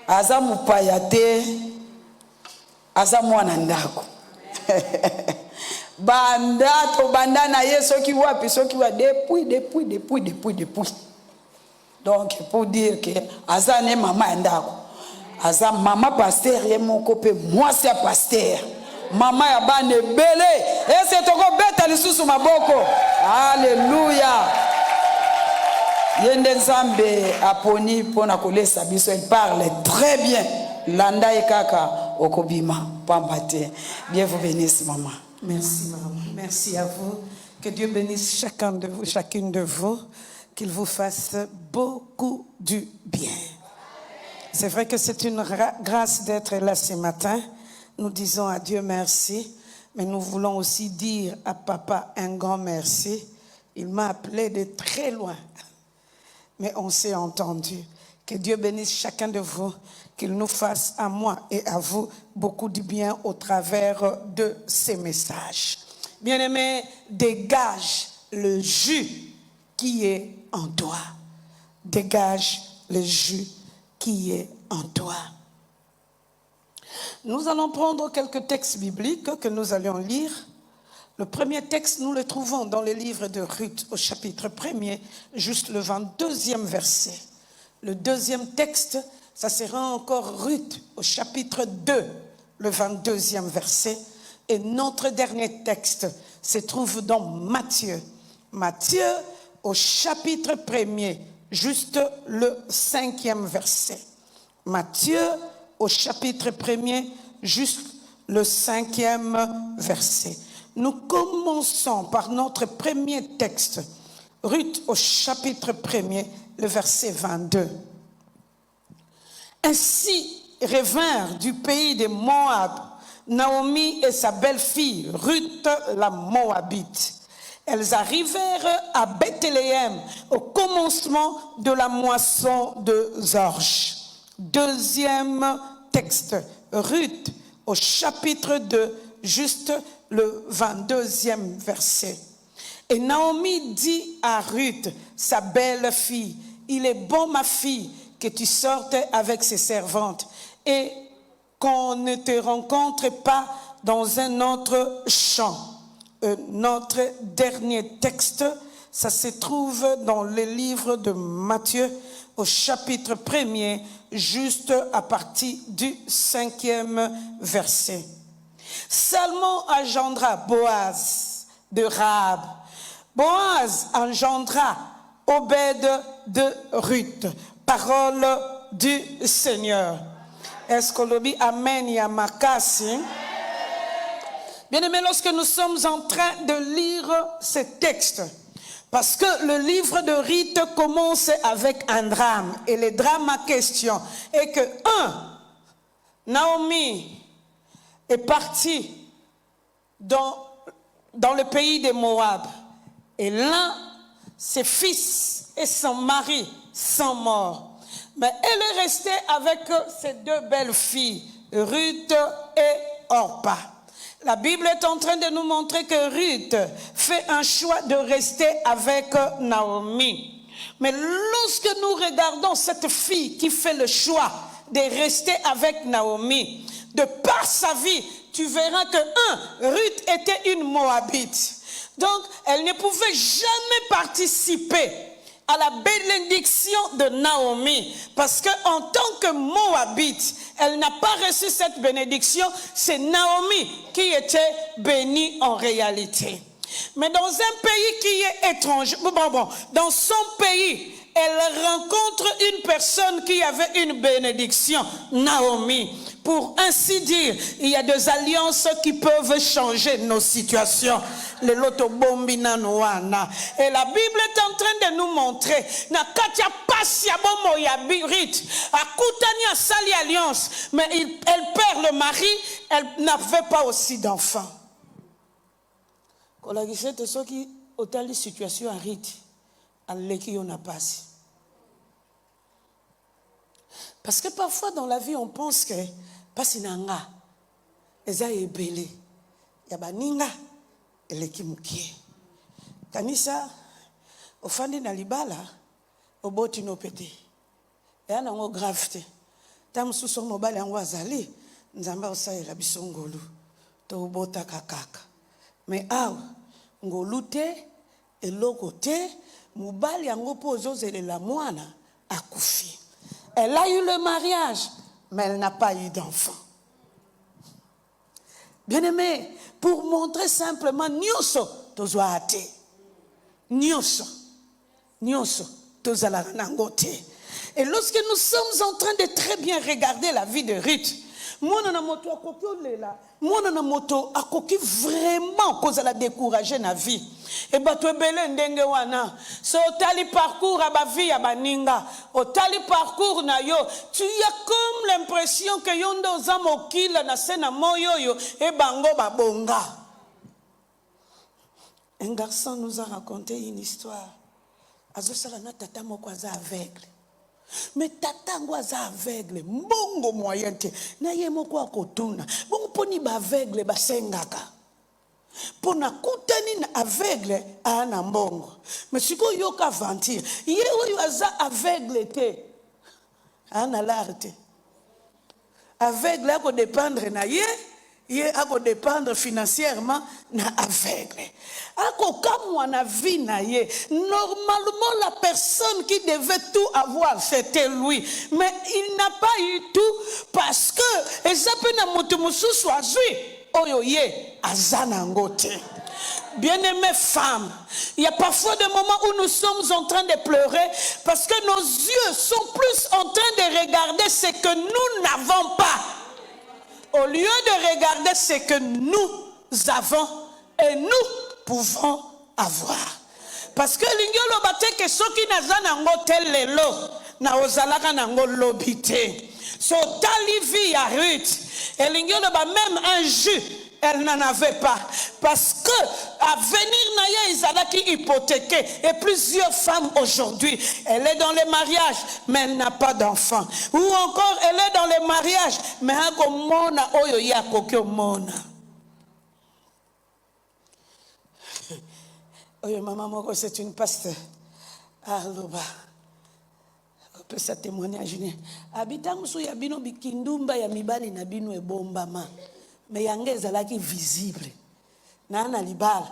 aza mupaya te, aza mwana ndako. Banda to banda na ye soki wapi soki wa depuis. Donc pour dire que aza ne mama ndako. Aza mama pasteur ye moko pe moi c'est pasteur. Mama ya bane belé et c'est toko beta lisusu maboko. Alléluia. Yende Nzambe aponi pona kolesa biso, il parle très bien. Landa e kaka okobima pambate. Bien vous bénisse maman. Merci maman. Merci à vous. Que Dieu bénisse chacun de vous, chacune de vous, qu'il vous fasse beaucoup du bien. C'est vrai que c'est une grâce d'être là ce matin. Nous disons à Dieu merci, mais nous voulons aussi dire à papa un grand merci. Il m'a appelé de très loin, mais on s'est entendu. Que Dieu bénisse chacun de vous, qu'il nous fasse à moi et à vous beaucoup de bien au travers de ces messages. Bien-aimé, dégage le jus qui est en toi. Dégage le jus qui est en toi. Nous allons prendre quelques textes bibliques que nous allons lire. Le premier texte, nous le trouvons dans le livre de Ruth au chapitre 1er, juste le 22e verset. Le deuxième texte, ça sera encore Ruth au chapitre 2, le 22e verset. Et notre dernier texte se trouve dans Matthieu. Matthieu au chapitre 1er, juste le 5e verset. Matthieu au chapitre 1er, juste le 5e verset. Nous commençons par notre premier texte, Ruth au chapitre 1er, le verset 22. Ainsi revinrent du pays de Moab Naomi et sa belle-fille Ruth la Moabite. Elles arrivèrent à Bethléem au commencement de la moisson de orge. Deuxième texte, Ruth au chapitre 2, juste le 22e verset. Et Naomi dit à Ruth, sa belle-fille, « Il est bon, ma fille, que tu sortes avec ses servantes et qu'on ne te rencontre pas dans un autre champ. » Notre dernier texte, ça se trouve dans le livre de Matthieu au chapitre 1er, juste à partir du 5e verset. Salmon engendra Boaz de Rahab. Boaz engendra Obed de Ruth. Parole du Seigneur. Est-ce qu'on le dit Amen Yamakasi? Bien-aimés, lorsque nous sommes en train de lire ce texte, parce que le livre de Ruth commence avec un drame, et le drame en question est que, Naomi est partie dans le pays de Moab, et là, ses fils et son mari sont morts. Mais elle est restée avec ses deux belles filles, Ruth et Orpa. La Bible est en train de nous montrer que Ruth fait un choix de rester avec Naomi. Mais lorsque nous regardons cette fille qui fait le choix de rester avec Naomi, de par sa vie, tu verras que Ruth était une Moabite. Donc, elle ne pouvait jamais participer à la bénédiction de Naomi, parce qu'en tant que Moabite, elle n'a pas reçu cette bénédiction, c'est Naomi qui était bénie en réalité. Mais dans un pays qui est étranger, dans son pays, elle rencontre une personne qui avait une bénédiction, Naomi. Pour ainsi dire, il y a des alliances qui peuvent changer nos situations. Et la Bible est en train de nous montrer alliance, mais elle perd le mari, elle n'avait pas aussi d'enfants. Situation parce que parfois dans la vie on pense que pasi nanga eza ebele ya baninga eleki mukie kanisa ofandi na libala oboti no pete ya nango grave te Tam suso mobali yango azali nzambe osalela biso ngolu tobotaka kaka. Mais awa ngolu te eloko te mobali yango po ozozelela mwana akufi. Elle a eu le mariage mais elle n'a pas eu d'enfant. Bien-aimé, pour montrer simplement nyonso tozwa ate. Nyonso tozala nango te. Et lorsque nous sommes en train de très bien regarder la vie de Ruth, mwana na moto akoki olela, mwana na moto akoki vraiment kozala décourager na vie. Et bato ebele ndenge wana, so otali parcours à ba vie ya baninga, otali parcours na yo, tu as comme l'impression que yondo oza mokila na sena moyo yo e bango babonga. Un garçon nous a raconté une histoire. Azosala na tata moko aza aveugle. Mais tata ngo aza aveugle, mbongo moyen te. Na ye moko akotuna. Bongo poni ba aveugle basengaka. Pona kutani na aveugle ana mbongo. Mais siko yoka aventure. Ye oyo aza aveugle te. Ana l'arte. Aveugle ako dépendre na ye ako dépendre financièrement na aveugle. Ako kamwa na vie na ye. Normalement la personne qui devait tout avoir c'était lui, mais il n'a pas eu tout parce que ezape na moto mususu azui oyo ye azana ngote. Bien-aimées femmes, il y a parfois des moments où nous sommes en train de pleurer parce que nos yeux sont plus en train de regarder ce que nous n'avons pas au lieu de regarder ce que nous avons et nous pouvons avoir. Parce que l'ingelo bate que soki nazana ngote lelo na ozalaka nango lobité. So tali vi ya Ruth, et l'ingelo ba même un jus elle n'en avait pas. Parce que avenir naye izalaki hypothéqué. Et plusieurs femmes aujourd'hui, elle est dans le mariage, mais elle n'a pas d'enfant. Ou encore, elle est dans le mariage, mais akomona oyo ya kokyo mona. Oyo maman moko c'est une pasteur. Aloba. On peut ça témoignage. Habitangu su ya bino bikindumba ya mibali na bino ebombama. Mais yange ezalaki visible. Na ana libala,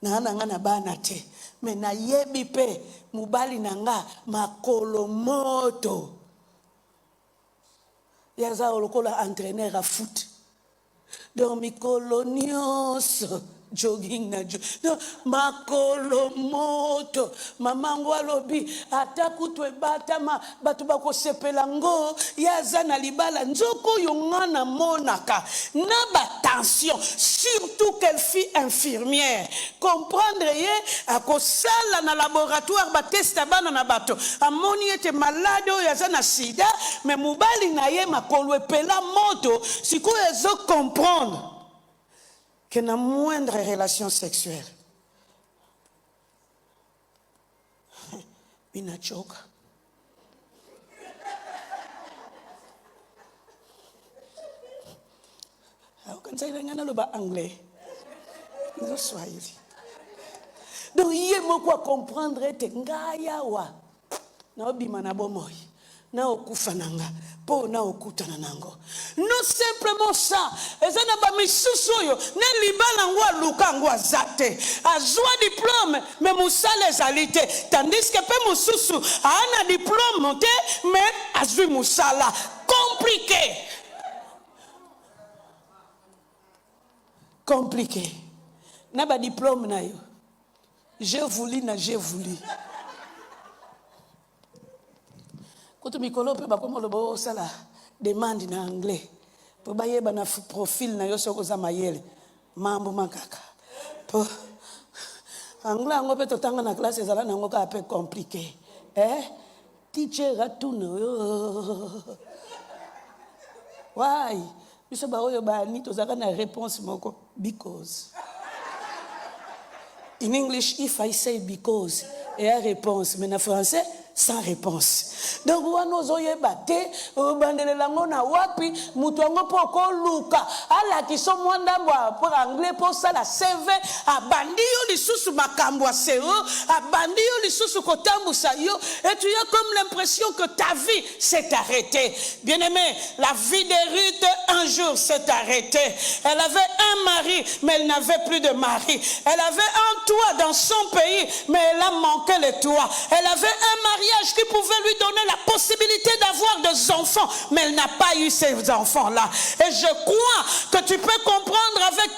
na ana nga na bana te. Mais na yebi pe mubali nanga makolo moto. Yaza olokola entraîneur à foot. Donc mikolo nyonso jogging na jo. No, makolo moto. Mamango alobi atakutwe batama batu bako sepelango yaza na libala nzoko yongana monaka na ba tension surtout qu'elle fille infirmière comprendre ye akosala na laboratoire ba testa bana na bato amoni ete malade o yaza na sida mais mubali na ye makolo epela moto siko ezo comprendre que na moindre relation sexuelle inachoka. Kanisa ilengana loba anglais nzo swahili. Donc yé moko comprendre ete ngaya wa na obima na bomoy na okufa nanga po na okutana nango. Non simplement ça, ezana ba misusu yo na libala ngwa luka ngwa zate azwa diplôme mais musala ezalite tandis que pe mususu ana diplôme te mais azwi musala compliqué na ba diplôme na yo j'ai voulu quand mikolo pe bakoma lobo sala demande na anglais po bayeba na profil na yo soko za mayele mambo makaka po anglais ngo pe totanga na classe ezala nango ka pe compliqué teacher atuno yo why biso ba oyo ba ni tozaka na réponse moko because in English if I say because et a réponse mais en français sans réponse. Donc, wana ozoyeba te obandelela ngo na wapi mutu yango mpo okoluka alakisa mwa ndambo pour anglais mpo osala CV abandi yo lisusu makambo ya sero abandi yo lisusu kotambusa yo et tu as comme l'impression que ta vie s'est arrêtée. Bien-aimé, la vie de Ruth un jour s'est arrêtée. Elle avait un mari mais elle n'avait plus de mari. Elle avait un toit dans son pays mais elle a manqué le toit. Elle avait un mariage qui pouvait lui donner la possibilité d'avoir des enfants, mais elle n'a pas eu ces enfants-là. Et je crois que tu peux comprendre avec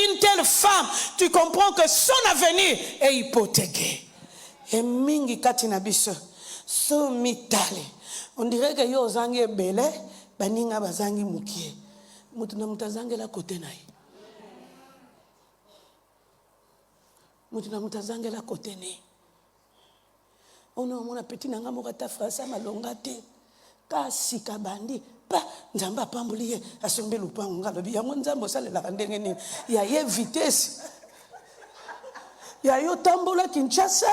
une telle femme, tu comprends que son avenir est hypothéqué. Et mingi katina biso, so mitale. On dirait que yo zangi bele, baninga bazangi mukie. Mutu na mutazangi la kote na ye. Mutu na mutazangi la kote na ye. On a mon appétit n'a pas mokata français malongate kasi kabandi pa nzamba pambuliye asombe lupango ngalobi yango nzambo salela ndenge nini ya ye vitesse ya yo tambola Kinshasa.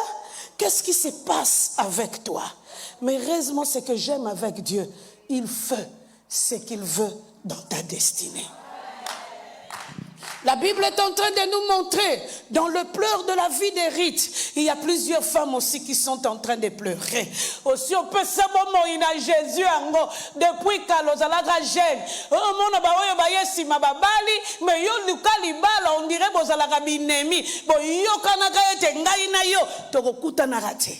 Qu'est-ce qui se passe avec toi? Mais heureusement ce que j'aime avec Dieu, il fait ce qu'il veut dans ta destinée. La Bible est en train de nous montrer, dans le pleur de la vie de Ruth, il y a plusieurs femmes aussi qui sont en train de pleurer. Aussi, on peut savoir il a Jésus depuis qu'Alozalaga jeune. Mais yo lukalibala on dirait bozalaga binemi. Bo yo kanaka ete ngai na yo tokokuta na rate.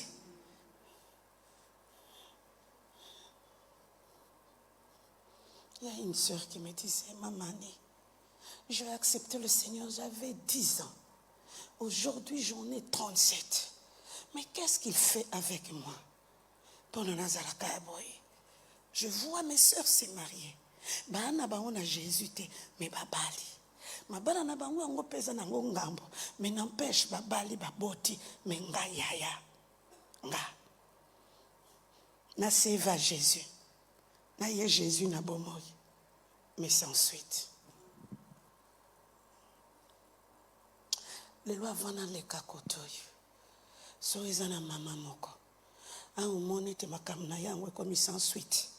Il y a une sœur qui me disait, Mamani, j'ai accepté le Seigneur, j'avais 10 ans. Aujourd'hui, j'en ai 37. Mais qu'est-ce qu'il fait avec moi? Je vois mes sœurs se marier. On a Jésus, mais babali. Mais n'empêche, babali, baboti, mais nga yaya. Nga. Na seva Jésus. Na ye Jésus na bomoy. Mais sans suite. Les lois vont dans les kakotoy. So ezana mama moko. A un moment te makamna yango comme sans suite.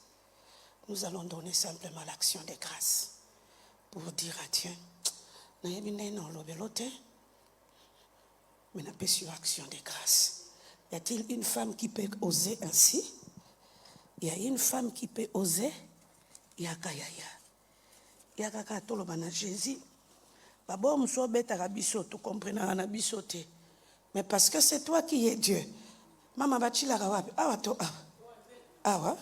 Nous allons donner simplement l'action de grâce pour dire à Dieu, na yebine non lobelote, mais n'a pas sur action de grâce. Y a-t-il une femme qui peut oser ainsi? Il y a une femme qui peut oser. Yakayaya. Yakaka toloba na Jésus. Babom so betaka biso to comprendre na biso te. Mais parce que c'est toi qui es Dieu. Mama bachila ka wapi? Awa to awa. Awa.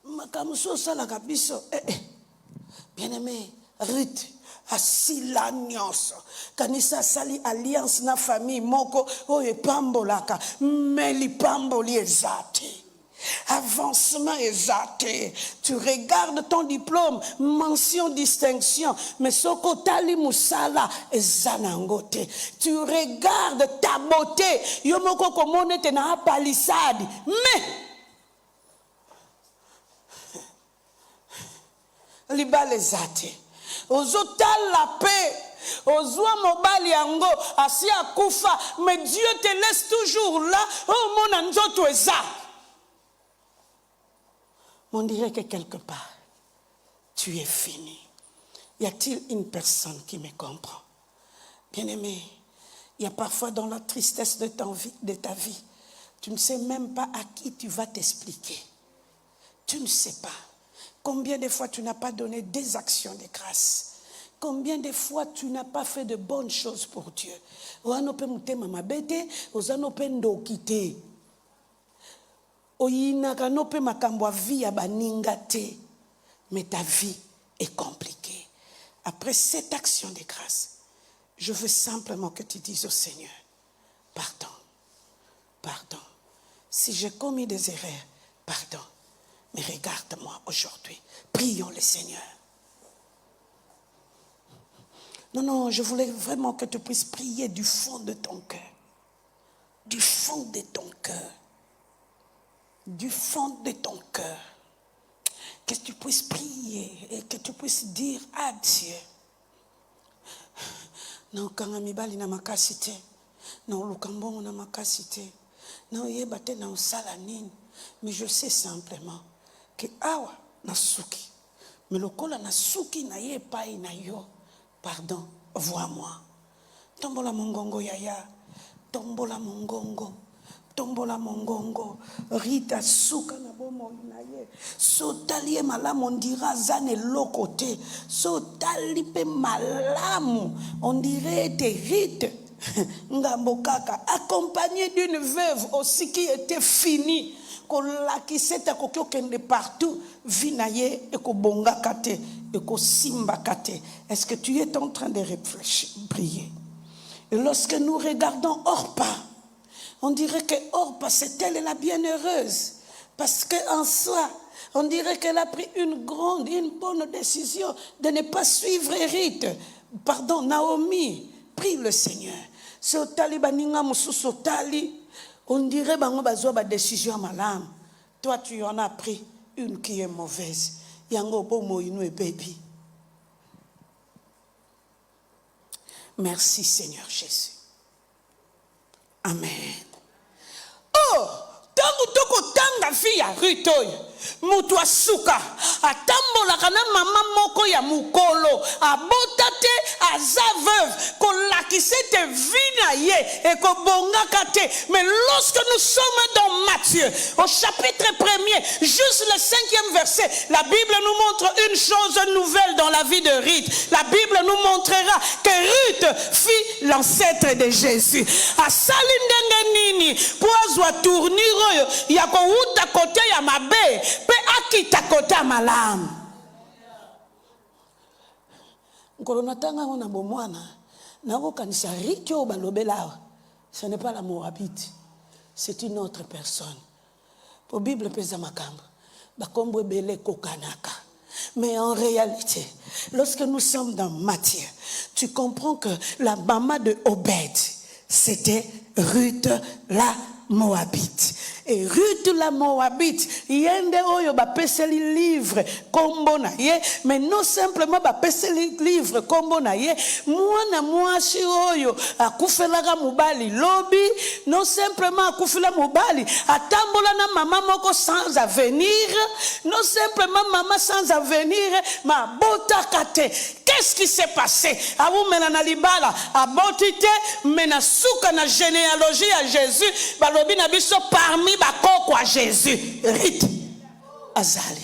Makamuso sala ka biso. Bien-aimé, Ruth asila nyonso. Kanisa sali alliance na famille moko oye pambolaka. Mais li pamboli ezate. Avancement exalté. Tu regardes ton diplôme, mention distinction, mais sokotali musala ezanangote. Tu regardes ta beauté, yomoko komone te na palissade, mais libale ezate. Ozotal la paix. Ozwa mobali yango asi akufa, mais Dieu te laisse toujours là. Oh mon nzoto eza. On dirait que quelque part, tu es fini. Y a-t-il une personne qui me comprend? Bien-aimé, il y a parfois dans la tristesse de ta vie, tu ne sais même pas à qui tu vas t'expliquer. Tu ne sais pas. Combien de fois tu n'as pas donné des actions de grâce? Combien de fois tu n'as pas fait de bonnes choses pour Dieu? Mais ta vie est compliquée. Après cette action de grâce, je veux simplement que tu dises au Seigneur, pardon, pardon. Si j'ai commis des erreurs, pardon. Mais regarde-moi aujourd'hui. Prions le Seigneur. Non, je voulais vraiment que tu puisses prier du fond de ton cœur. Du fond de ton cœur. Du fond de ton cœur, que tu puisses prier et que tu puisses dire à Dieu, non, quand mibali na makasite, non, lukambongo na makasite, na oyeba te na osala nini. Mais je sais simplement que awa nasuki. Mais lokola nasuki na ye epai na yo, pardon, vois-moi. Tombola mongongo yaya, tombola mongongo. Tombola mongongo, Rita suka na bomo na ye. Sotali e malamu on dira zane lokote. Sotali pe malamu on dirait te Rite. Ngambo kaka accompagné d'une veuve aussi qui était finie. Ko lakiseta ko kende partout vinaye et ko bonga kate et ko simba kate. Est-ce que tu es en train de réfléchir, prier? Et lorsque nous regardons Orpa, on dirait que Orpa, c'est elle la bienheureuse. Parce qu'en soi, on dirait qu'elle a pris une bonne décision de ne pas suivre Rite. Pardon, Naomi, prie le Seigneur. On dirait que la décision malam. Toi, tu en as pris une qui est mauvaise. Baby. Merci Seigneur Jésus. Amen. Oh, tangu toko tanga fi ya Rito mutu asuka atambolaka na mama moko ya mukolo abota te aza veuve kolakisa te vie na ye ekobongaka te. Mais lorsque nous sommes dans Matthieu au chapitre 1er juste le 5e verset, la Bible nous montre une chose nouvelle dans la vie de Rite. La Bible nous montrera que Rite fit l'ancêtre de Jésus. Asali ndenge nini po azwa tournure ya kouta kote ya mabe pe akita kote ya malamu. Nkolo natanga ngona bomwana nako kanisa Rite o balobela. Ce n'est pas la Moabite, c'est une autre personne. Pour Bible pesa makambo bakombo bele kokanaka. Mais en réalité, lorsque nous sommes dans Matthieu, tu comprends que la maman de Obed, c'était Ruth la Moabite. Et Ruth la Moabite, yende oyo ba peseli livre kombo na ye, mais non simplement ba peseli livre kombo na ye, mwana mwasi oyo akufelaka mobali lobi, non simplement akufela mobali, atambola na mama moko sans avenir, non simplement maman sans avenir, ma bota kate. Qu'est-ce qui s'est passé? Abu mena libala, abotite, mena suka na généalogie à Jésus, balobi na biso parmi bakoko à Jésus. Ruth azali.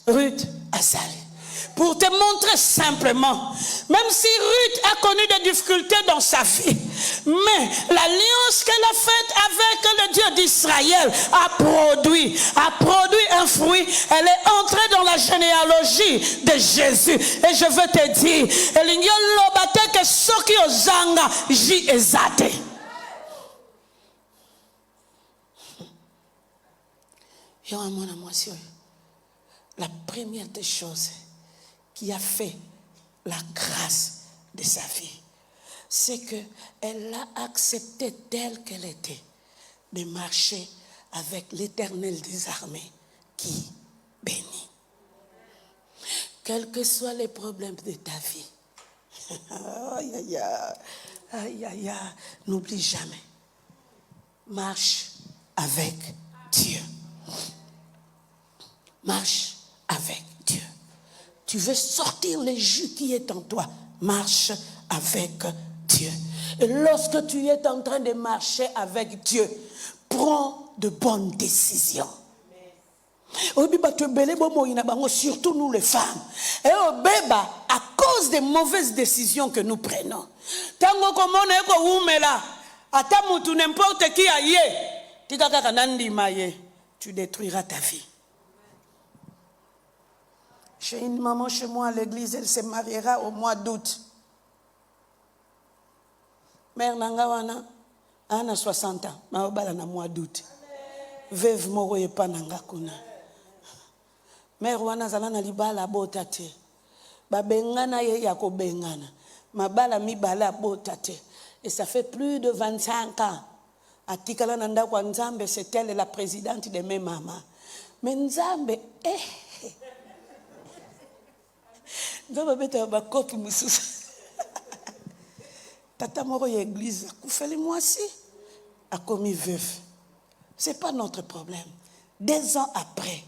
Ruth azali. Pour te montrer simplement, même si Ruth a connu des difficultés dans sa vie, mais l'alliance qu'elle a faite avec le Dieu d'Israël a produit un fruit. Elle est entrée dans la généalogie de Jésus. Et je veux te dire, que soki ozanga ji ezate. La première des choses qui a fait la grâce de sa vie, c'est qu'elle a accepté telle qu'elle était de marcher avec l'Éternel des armées qui bénit. Quels que soient les problèmes de ta vie, aïe, aïe, aïe, n'oublie jamais, marche avec Dieu. Marche avec Dieu. Tu veux sortir le jus qui est en toi, marche avec Dieu. Et lorsque tu es en train de marcher avec Dieu, prends de bonnes décisions. Surtout nous les femmes. Et à cause des mauvaises décisions que nous prenons. N'importe qui tu détruiras ta vie. J'ai une maman chez moi à l'église, elle se mariera au mois d'août. Mère Nangawana, elle a 60 ans, mais elle a au mois d'août. Veuve moro ye pa nanga kuna. Mère wana zalana libala botate. Ba bengana ye ya ko bengana. Mabala mibala botate. Et ça fait plus de 25 ans. Atikala nanda kwa Nzambe, c'est elle la présidente de mes mamans. Mais Nzambe, Nzambe beta ba kopi mususu. Tata moro ye église, koufeli moi si. a commis veuve. Ce n'est pas notre problème. 2 ans après,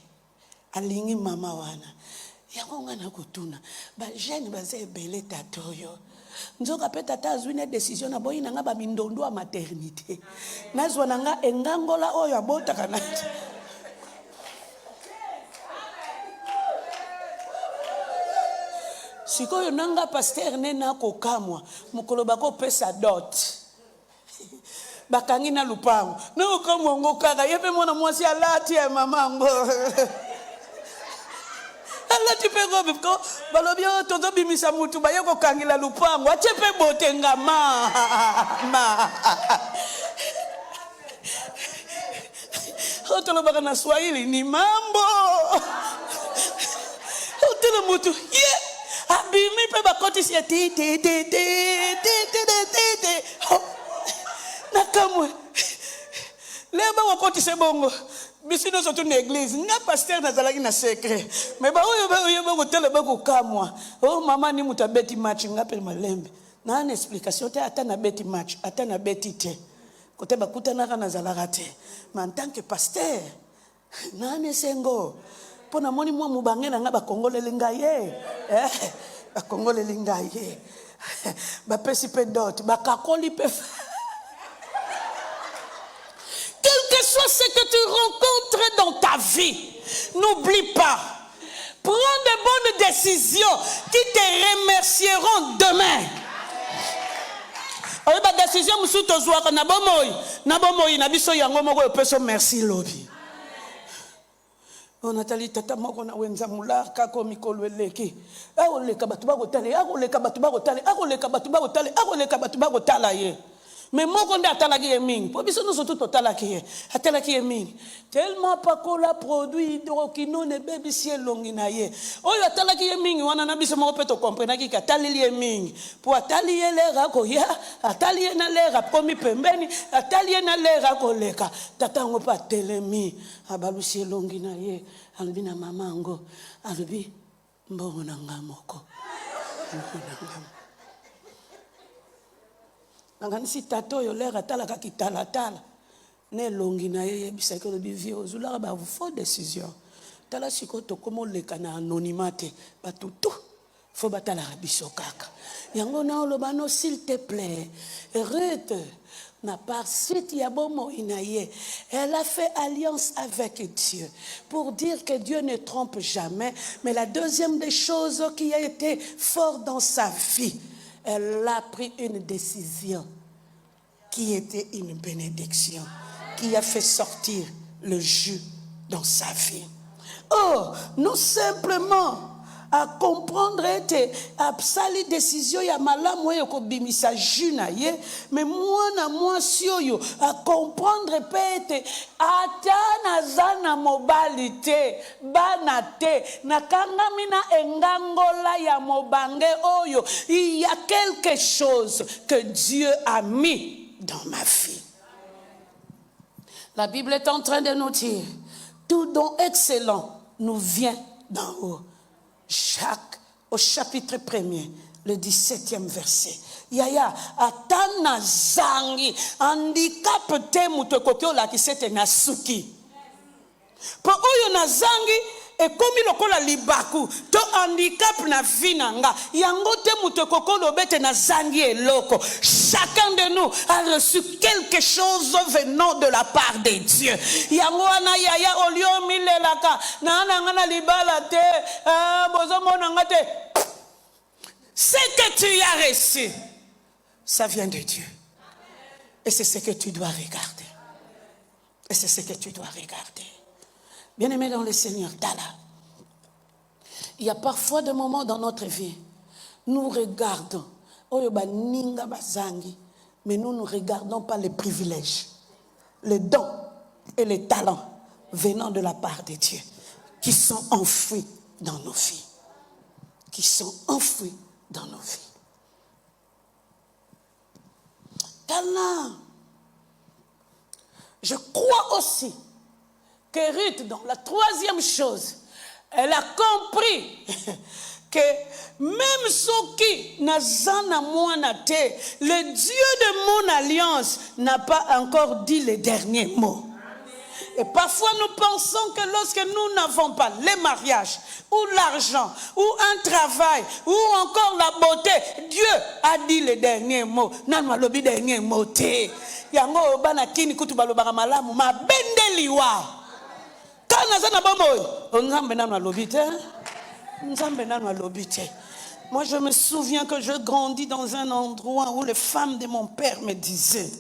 alingi mama wana. Yango na kutuna. Ba jeune baze belé tatoyo. Nzoka pe tata azwi une décision na boyi nanga ba mindondo a maternité. Nazwa nanga engangola oyo abota kana. Sikoyo nanga pasteur nena kokamwa mukolo bako pesa dot. Bakangi na lupango. Na okamwa ngo kaka yepe mwana mwasi alati ya mamango. Alati pe go biko balobyo tozo bimisa mutu ba yoko kangila lupango. Achepe botenga ma. Otolo baka na Swahili ni mambo. Otolo mutu abimi pe bakoti si ti nakamwe leba wakoti se bongo bisino sotu na église nga pasteur nazalaki na secret mais ba oyo ba kotela ba kokamwa oh mama ni muta beti match nga pe malembe na une explication te ata na beti match ata na beti te kote bakutana kana zalaka te mais en tant que pasteur na ne sengo pona moni mwa mubange na nga bakongoleli ngaye bakongoleli ngaye bapesi pe dot bakakoli pe. Quel que soit ce que tu rencontres dans ta vie, n'oublie pas, prends de bonnes décisions qui te remercieront demain. Oye ba décision musu tozwaka na bomoyi na biso yango moko epeso merci lobi. On Nathalie tata moko na wenza mulaka ko mikolo eleki. Akoleka batu bakotale, akoleka batu bakotale, akoleka batu bakotale, akoleka batu bakotala ye. Mais moko nda atalaki ye mingi. Po biso nous tout totalaki ye. Atalaki ye mingi. Tellement pakola produit hydroquinone baby ciel longi na ye. Oyo atalaki ye mingi wana na biso moko peto comprenaki ka talili ye mingi. Po atali ye lera ko ya, atali ye na lera komi pembeni, atali ye na lera ko leka. Tata ngo pa telemi, abalu ciel longi na ye. Alubi na mamango, alubi mbongo na ngamoko. Nanganisi tato yo lera tala kaki tala ne longi na ye bisaka le bivio zula ba faux décision tala siko to komo leka na anonymate batutu faut batala biso kaka yango na olobano s'il te plaît Ruth na par suite ya bomo inaye elle a fait alliance avec Dieu pour dire que Dieu ne trompe jamais, mais la deuxième des choses qui a été fort dans sa vie, elle a pris une décision qui était une bénédiction, qui a fait sortir le jus dans sa vie. Oh, non simplement à comprendre à sali décision ya malamu yo ko bimisa jus na ye, mais moi sioyo à comprendre pete ata zana mobilité banate nakangami na engangola ya mobange oyo, il y a quelque chose que Dieu a mis dans ma vie. La Bible est en train de nous dire tout don excellent nous vient d'en haut. Jacques, au chapitre 1er, le 17e verset. Yaya, atana zangi, handicap te mutokoke la kisete na suki. Po oyo na zangi, et comme il okola libaku, to handicap na vinanga, yango te mutokoko lobete na zangi e loko. Chacun de nous a reçu quelque chose venant de la part de Dieu. Yango ana yaya olio milelaka, na ana libala te, bozomo nanga te. Ce que tu as reçu, ça vient de Dieu. Et c'est ce que tu dois regarder. Et c'est ce que tu dois regarder. Bien-aimés dans le Seigneur, il y a parfois des moments dans notre vie, nous regardons, mais nous ne regardons pas les privilèges, les dons et les talents venant de la part de Dieu, qui sont enfouis dans nos vies. Qui sont enfouis dans nos vies. Talent. Je crois aussi que Ruth, dans la troisième chose, elle a compris que même ceux qui n'azana mwana te, le Dieu de mon alliance n'a pas encore dit les derniers mots. Et parfois nous pensons que lorsque nous n'avons pas les mariages, ou l'argent, ou un travail, ou encore la beauté, Dieu a dit les derniers mots. Nanu alobi dernier mot te. Yango bana kini kutu balobaka malamu ma bendeliwa. Kana zana bomoy. Nzambe nanu alobi te. Nzambe nanu alobi te. Moi je me souviens que je grandis dans un endroit où les femmes de mon père me disaient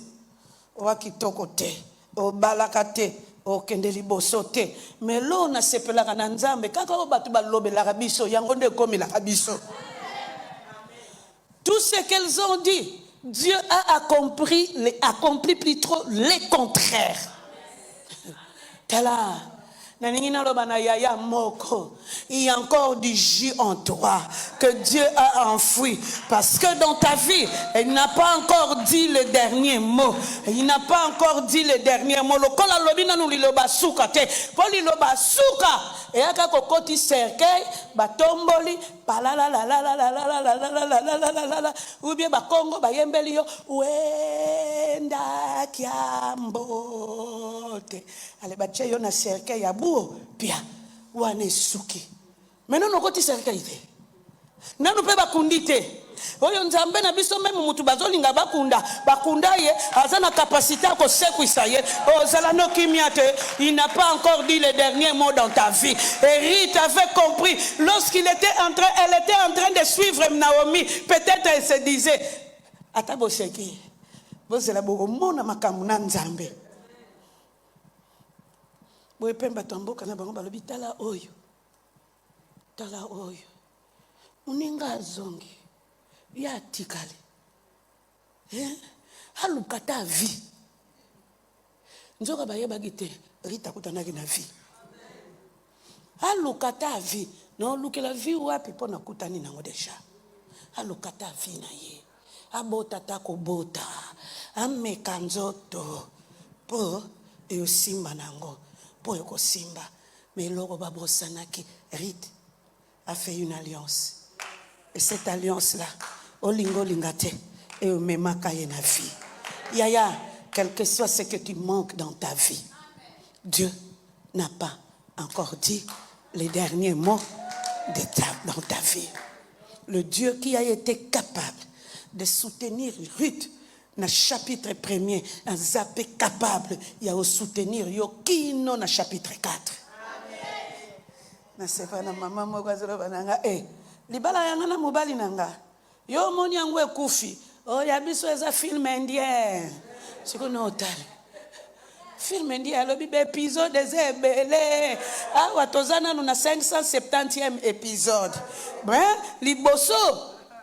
Wakitoko te, o balakate. Okendeli bosote mais l'on a sepelaka na nzambe kaka o batu balobelaka biso yango nde komelaka biso. Tout ce qu'elles ont dit, Dieu a accompli plutôt les contraires. Tala naningina loba na yaya moko, il y a encore du jus en toi que Dieu a enfoui parce que dans ta vie il n'a pas encore dit le dernier mot. Il n'a pas encore dit le dernier mot. Le kola lobina nous liloba suka te, ko liloba suka et aka kokoti cercueil batomboli palala la la la la la la la la la la la ou bien ba Congo ba yembeli yo wenda kiambote ale ba cheyo na cercueil ya pia wane suki maintenant no koti cercueil te nanu pe bakundi te oyo nzambe na biso même mutu bazolinga bakunda ye azana capacité à kosekwisa ye ozala no kimia te. Il n'a pas encore dit le dernier mot dans ta vie. Et Ruth avait compris lorsqu'elle était en train de suivre Naomi. Peut-être elle se disait ataboseki bozela bogomona makambo na nzambe boye pemba tamboka na bango balobi tala oyo uninga zongi ya tikale halukata vie nzoka bayeba gite Rita kutanaki na vie halukata vie no lukela vie wapi pona kutani nango deja halukata vie na ye abota tako bota ameka nzoto po eosimba nango po ekosimba mais loko babosanaki. Rite a fait une alliance et cette alliance là olingo lingate et omemaka ye na vie. Yaya, quel que soit ce que tu manques dans ta vie, Dieu n'a pas encore dit les derniers mots dans ta vie. Le Dieu qui a été capable de soutenir Ruth dans le chapitre 1er, un zappé capable, il y a au soutenir Yokino dans le chapitre 4. Na sefa na mama moko azoloba nanga libala yanga na mobali nanga yo moni yango ekufi ya biso eza film indien siko no otali film indien alobi be épisode ezebele awa tozana na 570e épisode liboso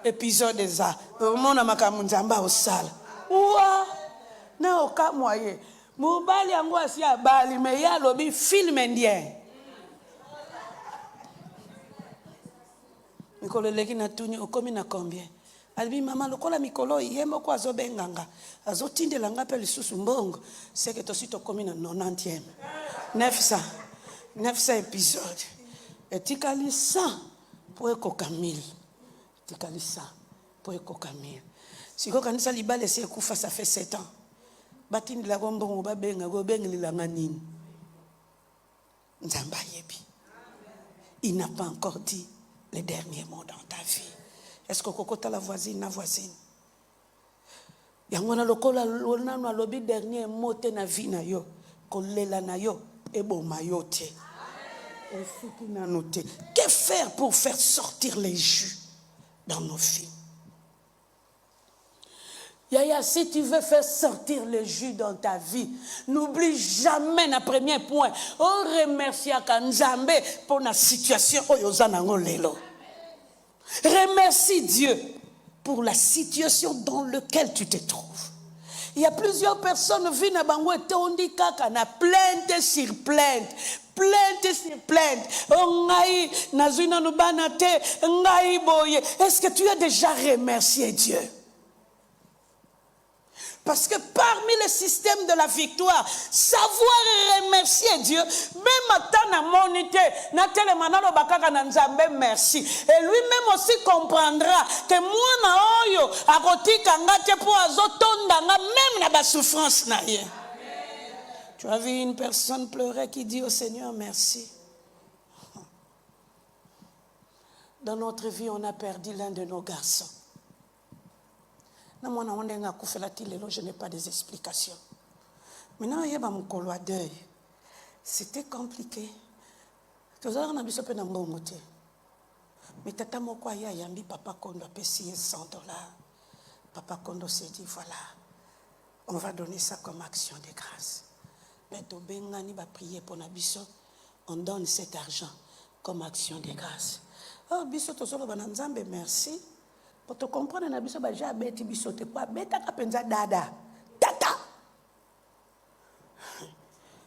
épisode eza omona makambo nzamba osala wa na okamwaye mobali yango asi abali me ya alobi film indien. Mikolo leki na tuni okomi na combien? Albi mama lokola mikolo yembo kwa azobenganga azotindela ngape lisusu mbongo c'est que tosi tokomi na 90e 900 épisode etikali 100 po ekoka 1000 etikali 100 po ekoka 1000 siko kanisa libale se kufa ça fait 7 ans batindela ko mbongo babenga go bengelanga nini nzamba yebi. Il n'a pas encore dit les derniers mots dans ta vie. Est-ce que kokota la voisine? Yangona lokola lonano alobi dernier mot te na vie na yo, kolela na yo, eboma yo te. Que faire pour faire sortir les jus dans nos vies? Yaya, si tu veux faire sortir le jus dans ta vie, n'oublie jamais le premier point. On remercie Nzambe pour la situation. Remercie Dieu pour la situation dans laquelle tu te trouves. Il y a plusieurs personnes qui viennent à Bangoué, on dit qu'on a plainte sur plainte. Plainte sur plainte. Est-ce que tu as déjà remercié Dieu? Parce que parmi les systèmes de la victoire, savoir remercier Dieu, même à na monité, na telemanalo bakaka na nzambe merci. Et lui-même aussi comprendra que moi na oyo akotika ngate po azotonda nga même na ba souffrance na ye. Tu as vu une personne pleurer qui dit au Seigneur merci. Dans notre vie, on a perdu l'un de nos garçons. Je n'ai pas des explications. Maintenant, il y a un deuil. C'était compliqué. Mais tata moko ya yambi papa Kondo a payé 100 $. Papa Kondo s'est dit voilà, on va donner ça comme action de grâce. Mais Bengani va prier pour Nabiso, on donne cet argent comme action de grâce. Oh, biso tosolo bananzambe merci. Pour te comprendre, Nabiso ba ja beti biso te kwa beta kapenza dada. Tata.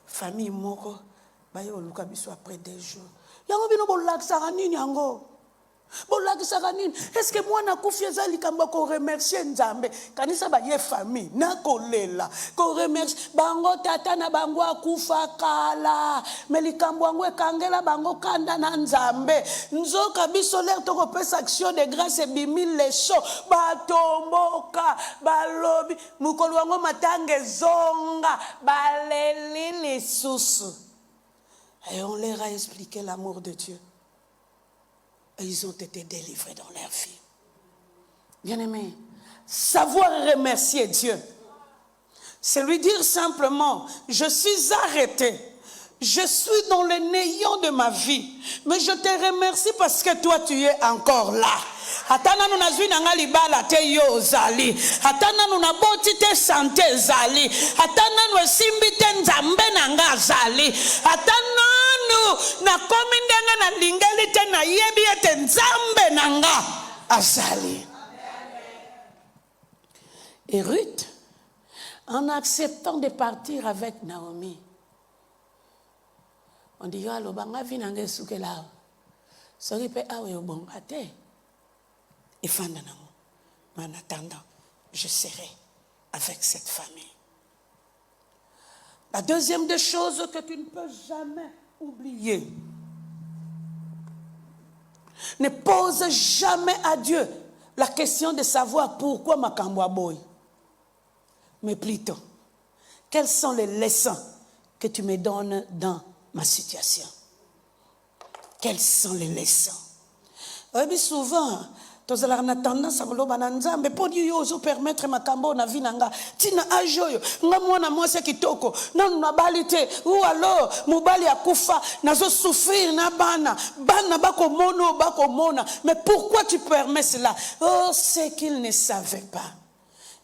Famille moko ba yo luka biso après 2 jours. Yango bino bolakisa nini yango? Bolakisa nini? Est-ce que moi na kufieza likamba ko remercier Nzambe? Kanisa ba ye famille na kolela. Ko remercier bango tata na bango akufa kala. Mais likambo wango ekangela bango kanda na Nzambe. Nzoka biso leo toko pesa action de grâce bimi leso batomboka balobi mukolo wango matange zonga baleli lisusu. Et on leur a expliqué l'amour de Dieu. Et ils ont été délivrés dans leur vie. Bien-aimé, savoir remercier Dieu, c'est lui dire simplement, je suis arrêté, je suis dans le néant de ma vie, mais je te remercie parce que toi tu es encore là. Atana nuna zwi nanga libala te yo zali. Atana nuna boti te santé zali. Atana nuna simbi te nzambe nanga zali. Atana nu na komi ndenge na lingeli te na yebi ete nzambe nanga azali. Et Ruth, en acceptant de partir avec Naomi, on dit yo alobanga vi nanga esuke la. Soki pe awe obonga te. Et en attendant, je serai avec cette famille. La deuxième des choses que tu ne peux jamais oublier, ne pose jamais à Dieu la question de savoir pourquoi makambo aboy, mais plutôt, quelles sont les leçons que tu me donnes dans ma situation? Quelles sont les leçons? Et souvent, tous les gens tendance à vouloir bananzambe pour Dieu oso permettre makambo na vie nanga tina ajoyo nga mwana mwase kitoko na nabalite ou alors mobali akufa nazo souffrir na bana bako mona. Mais pourquoi tu permets cela? Oh, c'est qu'il ne savait pas.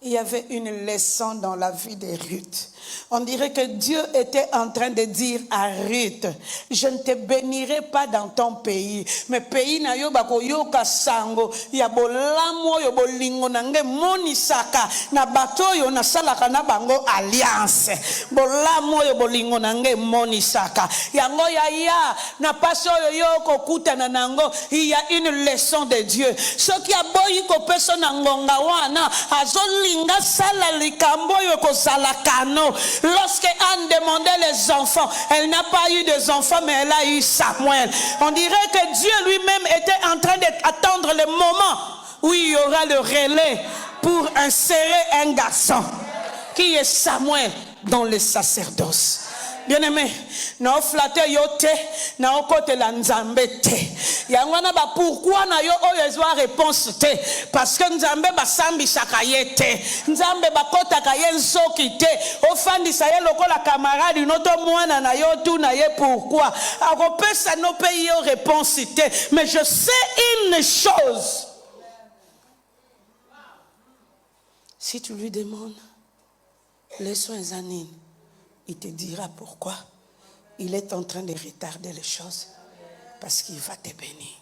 Il y avait une leçon dans la vie de Ruth. On dirait que Dieu était en train de dire à Ruth, je ne te bénirai pas dans ton pays, mais pays na yo bako yoka sango ya bolamo yo bolingo nange monisaka na bato yo na salaka na bango alliance bolamo yo bolingo nange monisaka yango ya na paso yo kokutana nango. Il y a une leçon de Dieu. Ce qui a boyi ko personne ngonga wana azolinga sala likambo yo ko salakano. Lorsque Anne demandait les enfants, elle n'a pas eu des enfants, mais elle a eu Samuel. On dirait que Dieu lui-même était en train d'attendre le moment où il y aura le relais pour insérer un garçon qui est Samuel dans le sacerdoce. Bien-aimé, na flatter yo te, na okote la nzambe te. Yangwana ba pourquoi na yo oyezwa réponse te? Parce que nzambe ba sambi sakaye te. Nzambe ba kota kaye nsoki te. Ofandi saye lokola camarade noto mwana na yo tu na ye pourquoi? Akopesa no paye yo réponse te. Mais je sais une chose. Si tu lui demandes les soins anines, il te dira pourquoi il est en train de retarder les choses. Parce qu'il va te bénir.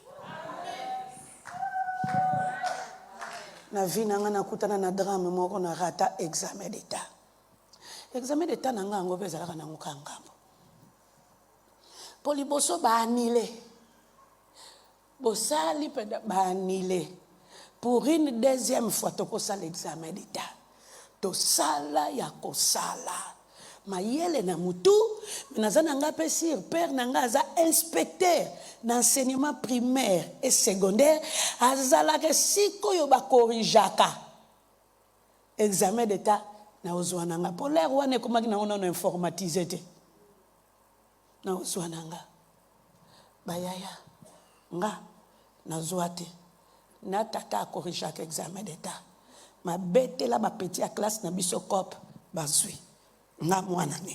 Na vie nanga na kutana na drame moko na rata examen d'état. Examen d'état nanga ngo bezalaka na ngambo. Poliboso ba annulé. Bosali peda ba annulé. Pour une deuxième fois toko sala l'examen d'état. tosala ya kosala. Mayele na mutu, naza nanga pe sur père nanga aza inspecteur d'enseignement primaire et secondaire, azalaka sikoyo ba corrigeaka examen d'état na ozwa nanga po l'air wana komaki na ona no informatiser te na ozwa nanga bayaya nga na zwa te na tata corrigeaka examen d'état ma betela ba petit à classe na biso cop bazwi nga mwana ne.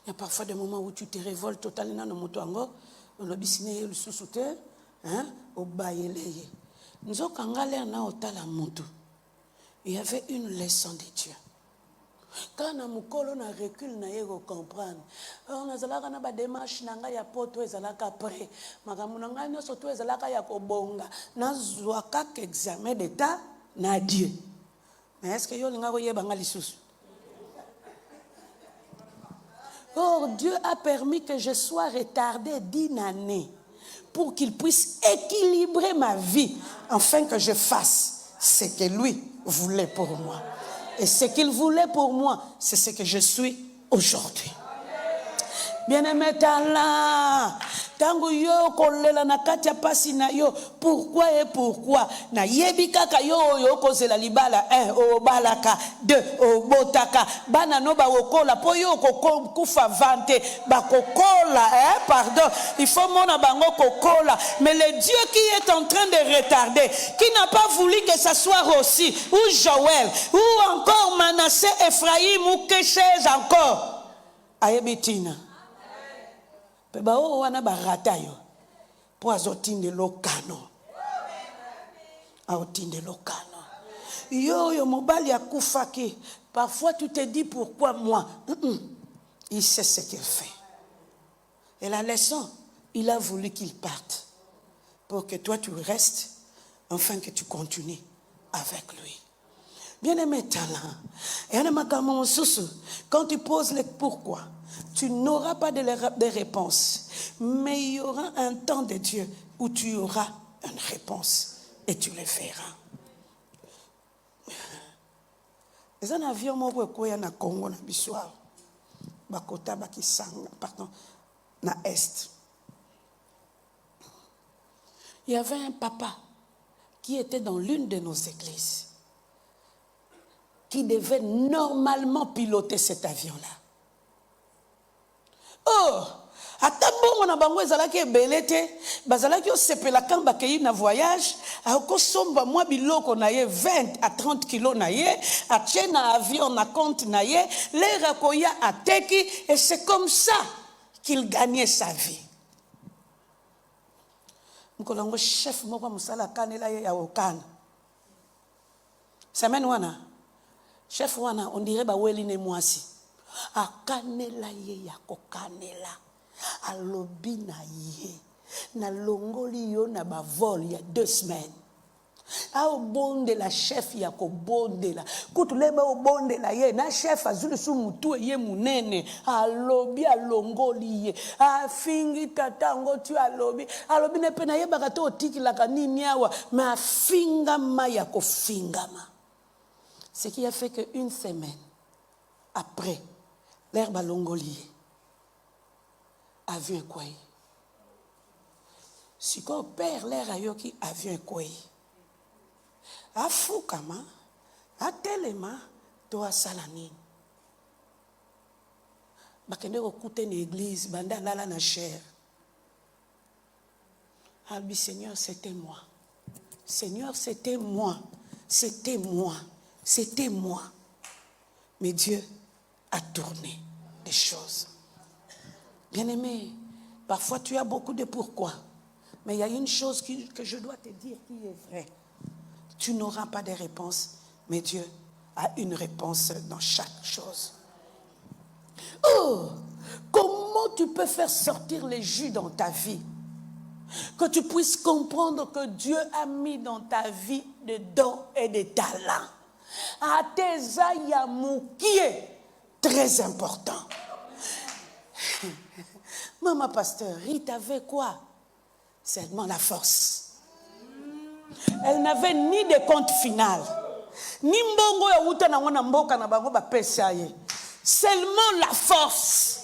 Il y a parfois des moments où tu te révoltes totalement dans mon toango, on le bisine le sous-souté, hein, au baïleye. Nous avons quand na otala mutu. Il y avait une leçon de Dieu. Quand na mukolo na recul na yego comprendre. On a zalaka na ba démarche nanga ya poto ezalaka après. Makamu nanga nyoso to ezalaka ya kobonga. Na zwaka examen d'état na Dieu. Mais est-ce que yo linga ko yebanga lisusu? Or, Dieu a permis que je sois retardé d'1 année pour qu'il puisse équilibrer ma vie afin que je fasse ce que lui voulait pour moi. Et ce qu'il voulait pour moi, c'est ce que je suis aujourd'hui. Bien-aimé Tala, tangu yo kolela na kati ya pasi na yo, pourquoi et pourquoi na yebi kaka yo kozela libala 1 o balaka 2 o botaka bana no ba okola po yo kufa vante ba kokola pardon, il faut mona bango kokola, mais le Dieu qui est en train de retarder, qui n'a pas voulu que ça soit Rossi ou Joël ou encore Manassé, Ephraïm ou Kéchez encore ayebitina Peba o wana barata yo po azotinde lokano. Aotinde lokano. Yo mobali akufaki. Parfois tu te dis pourquoi moi. Il sait ce qu'il fait. Et la leçon, il a voulu qu'il parte pour que toi tu restes afin que tu continues avec lui. Bien-aimé talent. Quand tu poses le pourquoi, tu n'auras pas de réponse, mais il y aura un temps de Dieu où tu auras une réponse et tu le verras. Les un avion moko koya na Congo na biswa bakota bakisanga pardon na est. Il y avait un papa qui était dans l'une de nos églises qui devait normalement piloter cet avion-là. Oh, atabongo na bango ezalaki ebelete, bazalaki osepela kamba kei na voyage, akosomba mwa biloko na ye 20 à 30 kilos na ye, atie na avion na compte na ye, l'air akoya ateki, et c'est comme ça qu'il gagnait sa vie. Mkolongo chef moko musala kanela ye ya okana. Semaine wana, chef wana on dirait ba weli ne mwasi. Akanela ye ya kokanela. Alobi na ye. Na longoli yo na ba vol il y a 2 semaines. A obonde la chef ya ko bonde la. Kutuleba obonde la ye na chef azulu su mutu ye munene. Alobi alongoli ye. A fingi tatango tu alobi. Alobi ne pena ye bakato otiki la kanini awa. Ma fingama ya ko fingama. Ce qui a fait qu'une semaine après, l'herbe à Longolier a vu un quoi. Si qu'on perd l'air à Yoki a vu un quoi. A Foukama, a Telema, toi Salanine. Bakende okute une église, banda lala na chair. Albi Seigneur, c'était moi. Seigneur, c'était moi. C'était moi. C'était moi. Mais Dieu a tourné des choses. Bien-aimé, parfois tu as beaucoup de pourquoi. Mais il y a une chose que je dois te dire qui est vraie. Tu n'auras pas de réponse, mais Dieu a une réponse dans chaque chose. Oh, comment tu peux faire sortir les jus dans ta vie? Que tu puisses comprendre que Dieu a mis dans ta vie des dons et des talents. Ateza ya mukie, très important. Maman pasteur, Rita avait quoi? Seulement la force. Elle n'avait ni de compte final. Ni mbongo ya uta na ngona mboka na bango ba pesa ye. Seulement la force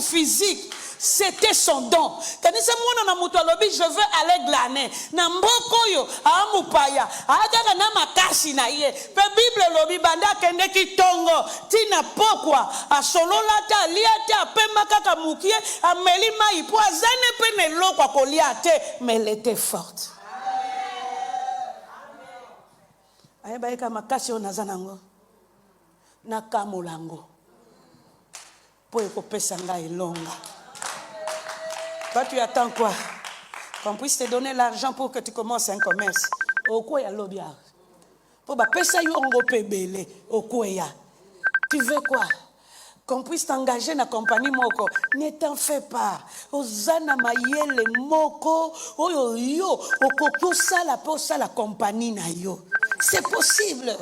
physique, c'était son don. Kanisa mwana na mutu alobi je veux aller glaner. Na mboko yo amupaya. Aga na makasi na ye. Pe Bible lobi banda kende kitongo. Tina pokwa asolola ta liata pemba kaka mukie ameli mai po azane pene lokwa koliate, mais elle était forte. Aye baeka makasi onazanango. Na kamolango. Po ekopesa ngai longa. Toi, tu attends quoi? Qu'on puisse te donner l'argent pour que tu commences un commerce. Au quoi y a l'obia? Pour que tu aies au quoi y a? Tu veux quoi? Qu'on puisse t'engager dans la compagnie moko. Ne t'en fais pas. Ozana mayele moko. Oyo yo. Okoko sala po sala compagnie na yo. C'est possible.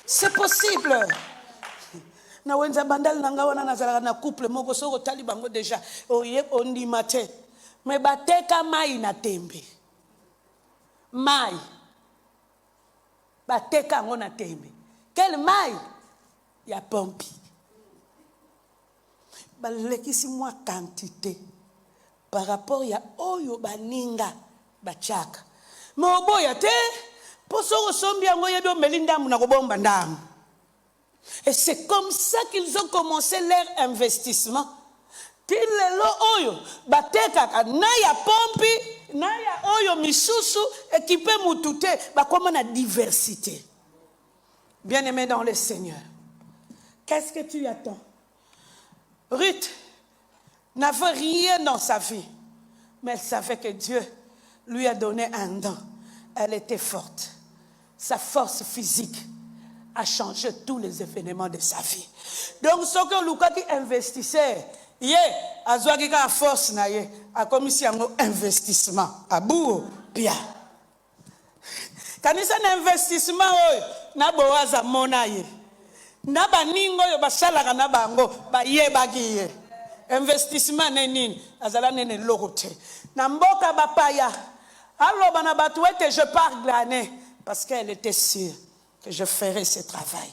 C'est possible. Na wenza bandal nanga wana nazala na couple moko soko tali bango déjà oye ondimate me bateka mai na tembe mai bateka ngo na tembe quel mai ya pompi balekisi moi quantité par rapport ya oyo baninga bachaka me oboya te po soko sombi yango yebi omelinda mu na kobomba ndamu. Et c'est comme ça qu'ils ont commencé leur investissement. Tilelo oyo bateka na ya pompi na ya oyo misusu équipé mutute ba comme na diversité. Bien-aimé dans le Seigneur. Qu'est-ce que tu attends? Ruth n'avait rien dans sa vie, mais elle savait que Dieu lui a donné un don. Elle était forte. Sa force physique a changé tous les événements de sa vie. Donc, ce que Luka qui investissait, a zouaki ka force na ye, a commis un investissement. A bout, bien. Quand il y a un investissement, na boaza mona ye. Na ba ningo yo basala na bango ba ye bagiye. Investissement nenin, azala nene logote. Na mboka bapaya. Alors bana batouete je pars glaner parce qu'elle était sûre que je ferai ce travail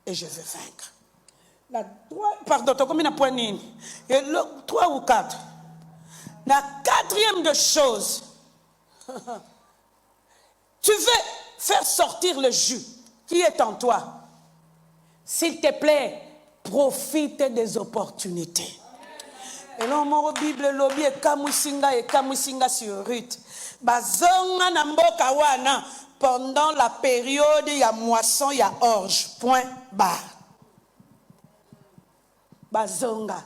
et je veux vaincre. Pardon, tu as combien de points? Et 3 ou 4. La quatrième de chose, tu veux faire sortir le jus qui est en toi. S'il te plaît, profite des opportunités. Et là, mon Bible lobby et kamusinga sur Ruth. Bazonga na mboka wana. Pendant la période, il y a moisson, il y a orge. Point barre. Bazonga.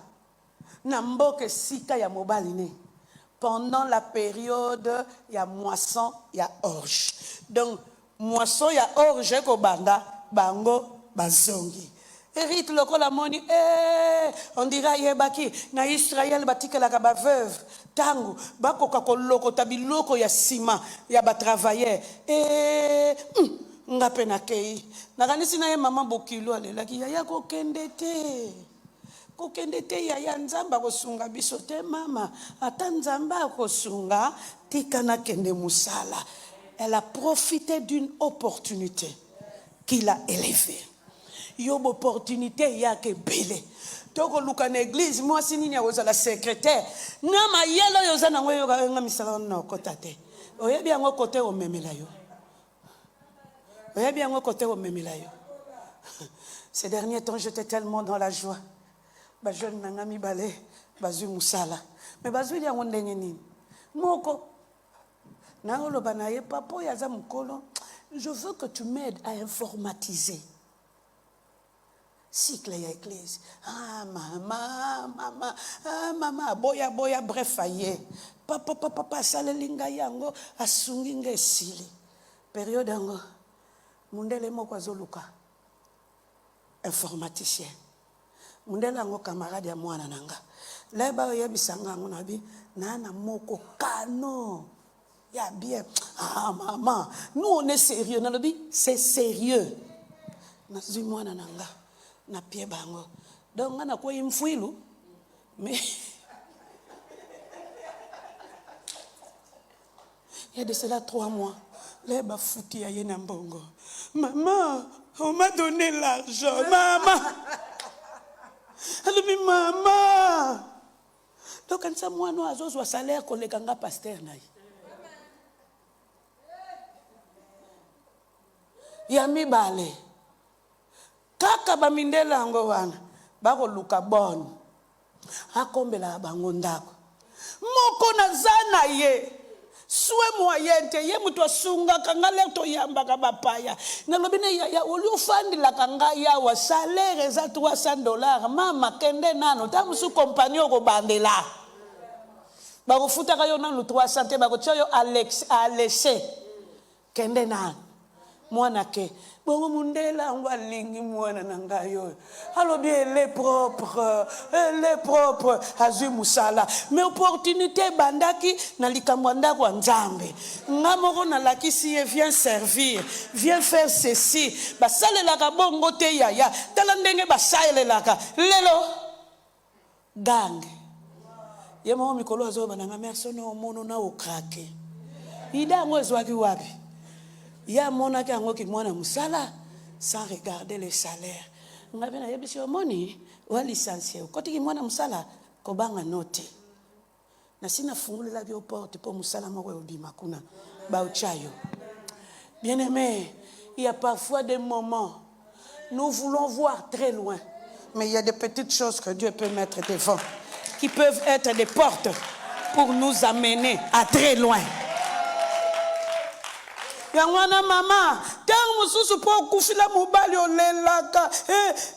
Namboke sika ya mobaline. Pendant la période, il y a moisson, il y a orge. Donc, moisson, il y a orge, kobanda, bango, bazongi. Hérite le kolamoni, on dira yebaki, na Israël batike la kaba veuve. Tango, bako kakoloko tabiloko ya sima ya ba travailler ngape na kei nakanisi na ye mama bokilo alelaki ya kokende te ya nzamba kosunga biso te mama ata nzamba kosunga tika na kende musala. Elle a profité d'une opportunité qu'il a élevée. Yo opportunité ya ke belé. Toko luka na église moi sinini ya la secrétaire na mayelo yo zana ngwe yo nga misala na kotate oyebi yango kote o memela yo oyebi yango kote o memela yo. Ces derniers temps j'étais tellement dans la joie ba jeune nanga mi balé bazui musala mais bazui yango ndenge nini moko na oloba na ye papa ya za mukolo je veux que tu m'aides à informatiser cycle ya église. Ah maman, boya bref aye. Papa salelinga yango asungi ngesili. Période yango mundele moko azoluka informaticien. Mundele yango camarade ya mwana nanga. Leba yebisanga ngo nabi nana moko kano. Ya bien. Ah maman, nous on est sérieux. Nalobi c'est sérieux. Nazui mwana nanga. Na pie bango donc ngana ko imfuilu mais Il y a de cela 3 mois. Là, il foutu à Yenambongo. Maman, on m'a donné l'argent. Maman. Elle dit, maman. Donc, quand ça, moi, nous, avons un salaire qu'on les ganga pasteur. Yami bale. Kaka bamindela ngo wana. Bako luka bon. Akombela bango ndako. Moko na zana ye. Sue moyente ye mutu asunga kangale to yamba ka bapaya. Na lobine ya oli ufandi la kanga ya wa salaire za $300. Mama kende nano tamu su compagnon ko bandela. Bako futa kayo nanu 300 bako choyo Alexé. Kende nano. Mwana ke bongo mundela ngwa lingi mwana nangayo alobi elle est propre azui musala mais opportunité bandaki na likambo ndako nzambe ngamoko na lakisi vient servir vient faire ceci basalelaka bongo te yaya tala ndenge basalelaka lelo gange ye mo mikolo azo bananga merci no mono na okrake idango ezwaki wapi ya mona ki ango ki mwana musala sans regarder le salaire ngabe na yebisi omoni wa licencié koti ki mwana musala ko banga note na sina fungulela bio porte pour musala moko obima kuna ba uchayo. Bien-aimé, il y a parfois des moments nous voulons voir très loin mais il y a des petites choses que Dieu peut mettre devant qui peuvent être des portes pour nous amener à très loin. Yangwana mama tangu mususu po kufila mobali olelaka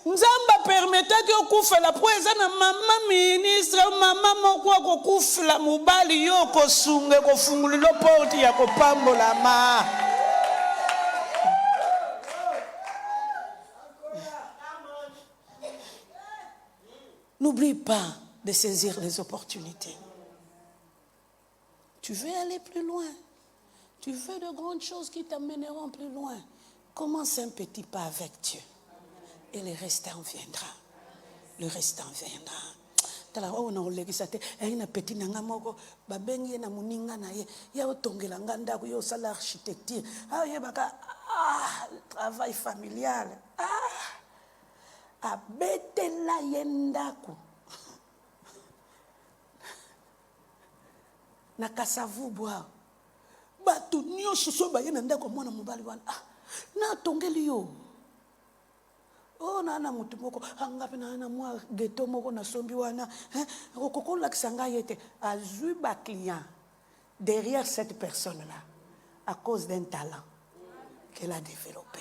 nzamba permetaki okufela po eza na mama ministre mama moko akokufila mobali yo kosunge kofungulilo porte ya kopambola ma n'oublie pas de saisir les opportunités. Tu veux aller plus loin. Tu veux de grandes choses qui t'amèneront plus loin. Commence un petit pas avec Dieu. Et le restant viendra. Le restant viendra. Tala o na olegisate ina petit nanga moko babengi na muninga na ye ya otongela nganda ko yo sala architecture ye baka travail familial abetela yendako na kasavu bwa batu nyonso so ba yena ndako mwana mobali wana na tongeli yo na mutu moko angape na mwa ghetto moko na sombi wana kokoko lakisanga yete azui ba client derrière cette personne là à cause d'un talent qu'elle a développé.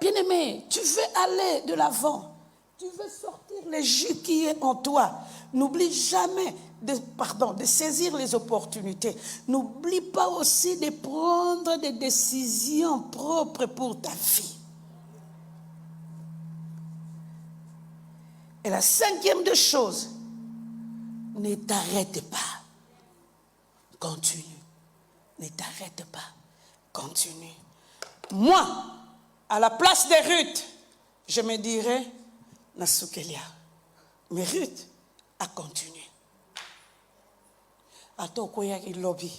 Bien-aimé, tu veux aller de l'avant. Tu veux sortir le jus qui est en toi. N'oublie jamais de saisir les opportunités. N'oublie pas aussi de prendre des décisions propres pour ta vie. Et la 5e des choses, ne t'arrête pas. Continue. Ne t'arrête pas. Continue. Moi, à la place de Ruth, je me dirais, Nasukelia. Mais Ruth a continué. Ato koya ki lobby,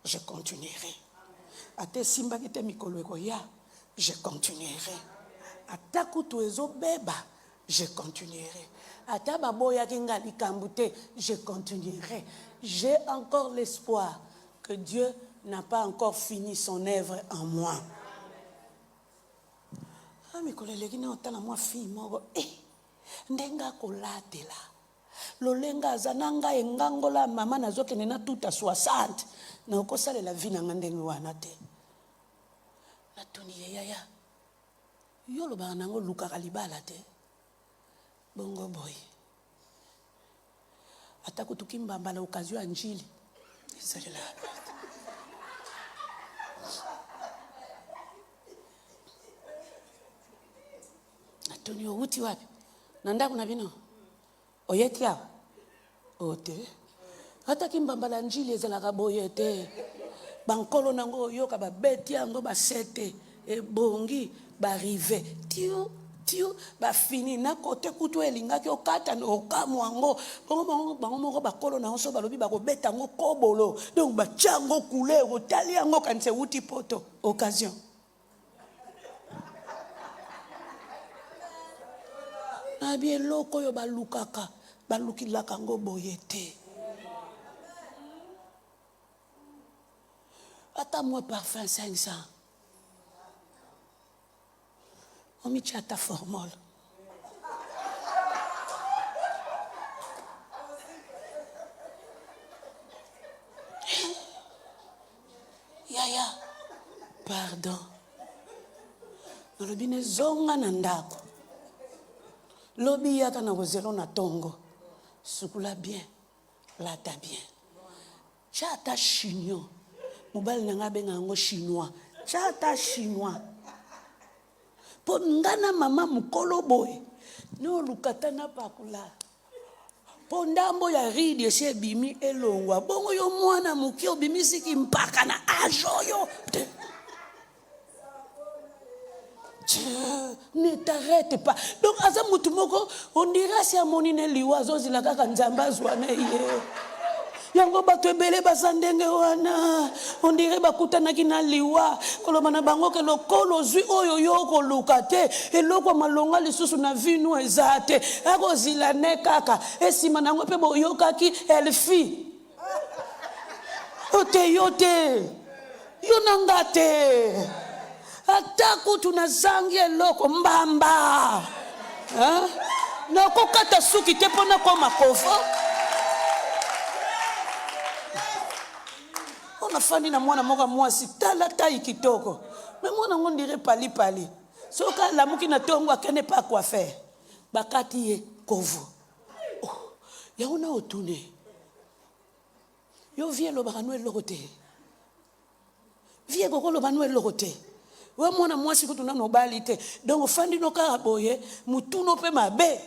je continuerai. Ate simba ki te mikolo koya, je continuerai. Ata kutu ezo beba, je continuerai. Ata baboya ki ngali kambute, je continuerai. J'ai encore l'espoir que Dieu n'a pas encore fini son œuvre en moi. Mikolo legine otala mwa fille moko ndenga kolatela lolenga zananga engangola mama nazokene na tuta 60 na okosalela vie na ndenge wana te na tuni yaya yo lo bana ngo luka kalibala te bongo boy atakutukimba mbala occasion ya njili isalela Antonio uti wapi? Nanda kuna bino. Oyeti hapo. Ote. Hata kimbambala njili ezala kaboyete. Bankolo nango yoka ba beti yango ba sete e bongi ba rive. Tio tio ba fini na kote kutu elingaki okata na okamwango bango moko bakolo na onso balobi bakobeta ngo kobolo donc bachango couleur otali yango kanise uti poto occasion na bien loko yo balukaka balukilaka ngo boye te ata moi parfum 500 on met ta formule. Yaya, pardon. Nalobine zonga na ndako. Lobi yaka na wazelo na tongo. Sukula bien, lata bien. Chata chignon. Mobile nanga benga ngo chinois. Chata chinois. Pongana mama mukolo boy no lukatana pakula pondambo ya ridi ese bimi elongwa bongo yo mwana mukio bimi siki mpaka na ajoyo ne t'arrête pas donc aza mutu moko on dira si amonine liwa zozila kaka nzamba zwana ye yango bato ebele basandenge wana on dirait bakutanaki na liwa koloba na bango ke lokolo zwi oyo yo koluka te eloko malonga lisusu na vinu eza te akozila ne kaka esima nango mpe boyokaki elfi ote yo te yo nanga te ata kutu nazangi eloko mbamba nakokata suki te mpo nakoma kofo on a fani na mwana moka mwasi tala taille kitoko mais mwana ngo ndire pali pali soka la muki na tongo akene pas quoi faire bakati ye kovu ya ona otune yo vie lo bakanwe lokote vie kokolo banwe lokote we mwana mwasi kutuna no bali te donc fandi no ka boye mutuno pe mabe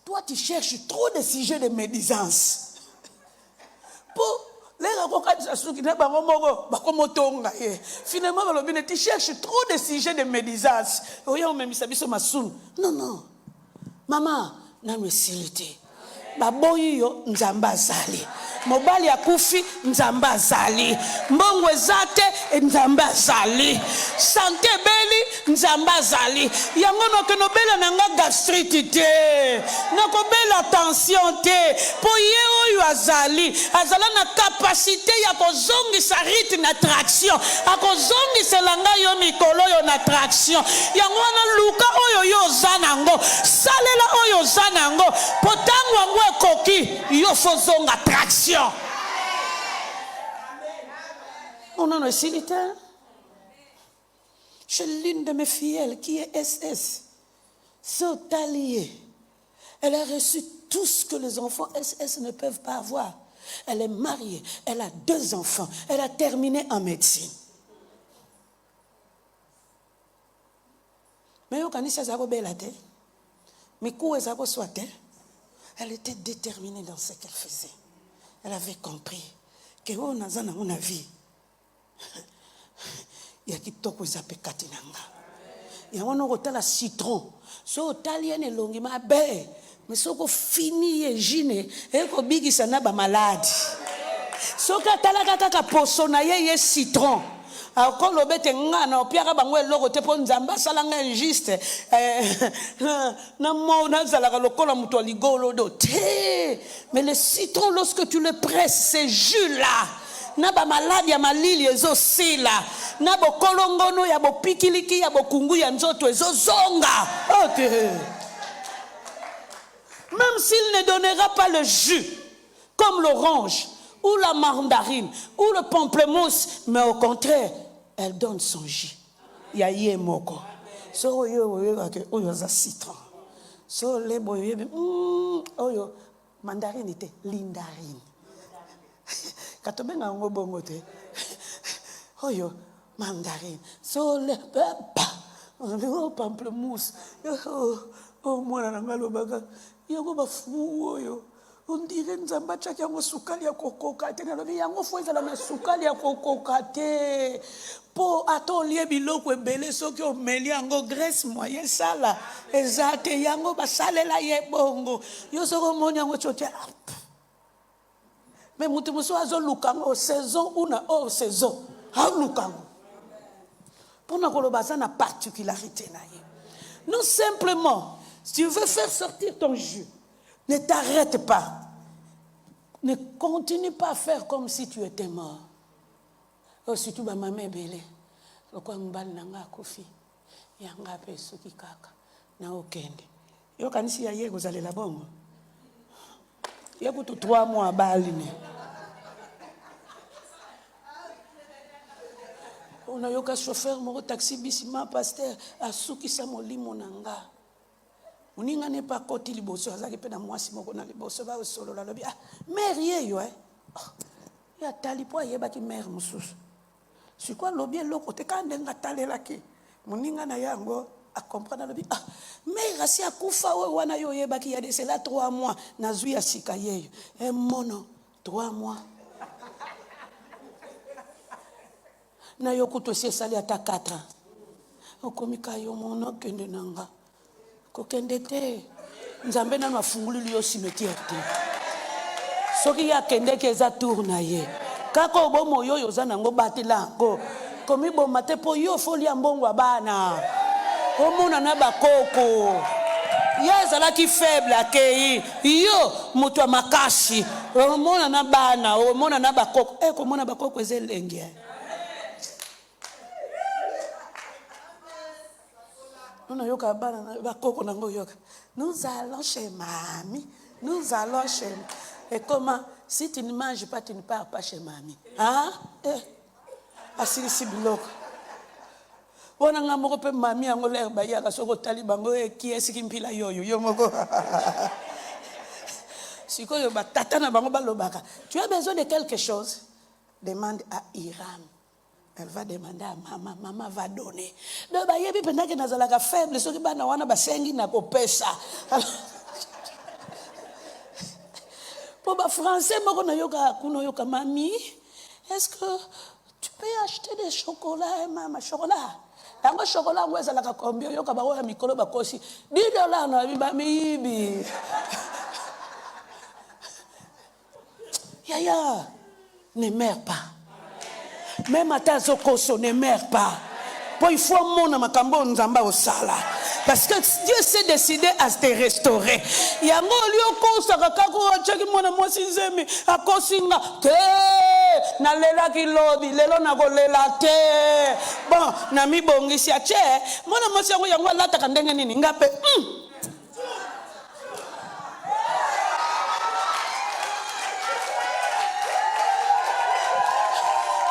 toi tu cherches trop de sujets de médisance. Finalement, tu cherches trop de sujets de médisance. Non, non. Maman, n'a me silité. Baboyi yo nzamba zali. Mobali akufi nzamba zali. Mbongo ezate nzamba zali. Santé beli nzamba zali. Yango no kenobela nanga gastrite te. Nakobela tension te. Po ye oyo azali. Azala na capacité ya kozongisa rythme na traction. Akozongisa langa yo mikolo yo na traction. Yango na luka oyo yo zanango. Salela oyo zanango. Potango wango ekoki yo fozonga traction. On en a silitaire. Chez l'une de mes filles qui est SS, Sotalier. Elle a reçu tout ce que les enfants SS ne peuvent pas avoir. Elle est mariée, elle a 2 enfants, elle a terminé en médecine. Mais au Canada, ça va bien la tête. Mais quoi ça va soit elle était déterminée dans ce qu'elle faisait. Elle avait compris que on a vie. Il y a qui toko zape katinanga. Il y a un autre la citron. So italien et longi ma be. Mais so ko fini e jine e ko bigi sana ba malade. So ka talaka kaka posona ye citron. Quand le bête ngana opiaka bango eloko te po nzamba salanga injuste na mo na zalaka lokola muto ligolo do te. Mais le citron lorsque tu le presses ces jus là na ba maladi ya malili ezosila na bokolongono ya bopikiliki ya bokungu ya nzoto ezozonga même s'il ne donnera pas le jus comme l'orange ou la mandarine ou le pamplemousse, mais au contraire elle donne son jus ya ye moko so oyo za citron so le boyo oyo mandarine te lindarine katobenga ngo bongo te oyo mandarine so le pamplemousse mwana nanga lobaka yango bafu oyo On dirait nzamba tchaki yango sukali ya kokoka te nalobi yango fo ezala na sukali ya kokoka te po ata olie biloko ebele soki omeli yango graisse moyen sala eza te yango basalela ye bongo yo soki omoni yango tiotia mais mutu mosusu azoluka yango saison una hors saison aluka yango mpona koloba aza na particularité na ye. Non simplement si tu veux faire sortir ton jus, ne t'arrête pas. Ne continue pas à faire comme si tu étais mort. Oh, surtout ma maman est belle. Pourquoi mbali nanga kofi? Yanga pe soki kaka na okende. Yo kanisi ya ye kozalela bongo. Ye kutu 3 mois bali ne. On a yoka chauffeur moko taxi bisima pasteur asukisa molimo nanga. Uninga ne pas koti liboso azaki pe na mwasi moko na liboso ba solo la lobi mère yeyo ya tali po yeba ki mère mususu sikwa lobi eloko te kande nga talela ki muninga na yango a comprendre lobi mère asi akufa we wana yo yeba ki ya de cela 3 mois na zui ya sika yeyo mono 3 mois na yo kuto sie sali ata 4 ans okomika yo mono kende nanga kokende te nzambe nanu afungulili yo cimetière te soki ya kende ke eza tour na ye kaka obomo oyo oza nango batela yango komiboma te mpo yo folia mbongo ya bana omona na bakoko ye azalaki faible akei yo moto ya makasi omona na bana omona na bakoko komona bakoko eza elenge on a yoka bana bakoko nango yoka nous allons chez mamie nous allons chez et comment si tu ne manges pas tu ne pars pas chez mamie asilisi biloko wana nga moko pe mamie yango l'air bayaka soko tali bango ki esiki mpila yoyo yo moko sikoyo batata na bango balobaka tu as besoin de quelque chose demande à Hiram. Elle va demander à maman, maman va donner. Donc, il y a des gens qui sont faibles, ceux qui sont en train de se pour les Français, mamie, est-ce que tu peux acheter des chocolats, maman, chocolat? Le chocolat, c'est combien? Il y a $10 $10, Yaya, ne meurs pas. Même à ta zokoso ne meurs pas. Pour il faut mon makambo nzamba au sala. Parce que Dieu s'est décidé à te restaurer. Yango lio kosa kakako achaki mwana mwasi nzemi akosinga te na lela kilobi lelo na kolela te. Bon na mi bongisi ache mwana mwasi yango alata kandenge nini ngape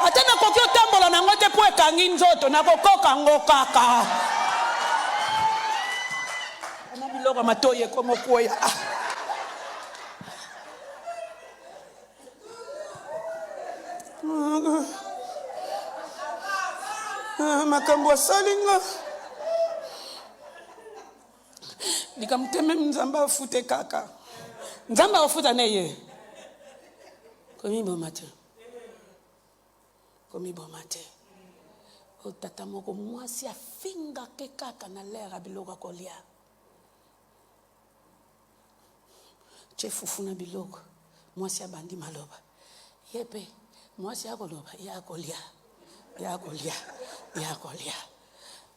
atana kokyo tambola na ngote po ekangi nzoto na kokoka ngo kaka ana biloko matoye komo koya makambo salinga nikamteme nzamba afute kaka nzamba afuta neye komi bomate komi bomate o tata moko mwasi afinga ke kaka na lera biloko kolia che fufuna biloko mwasi abandi maloba yepe mwasi akoloba ya kolia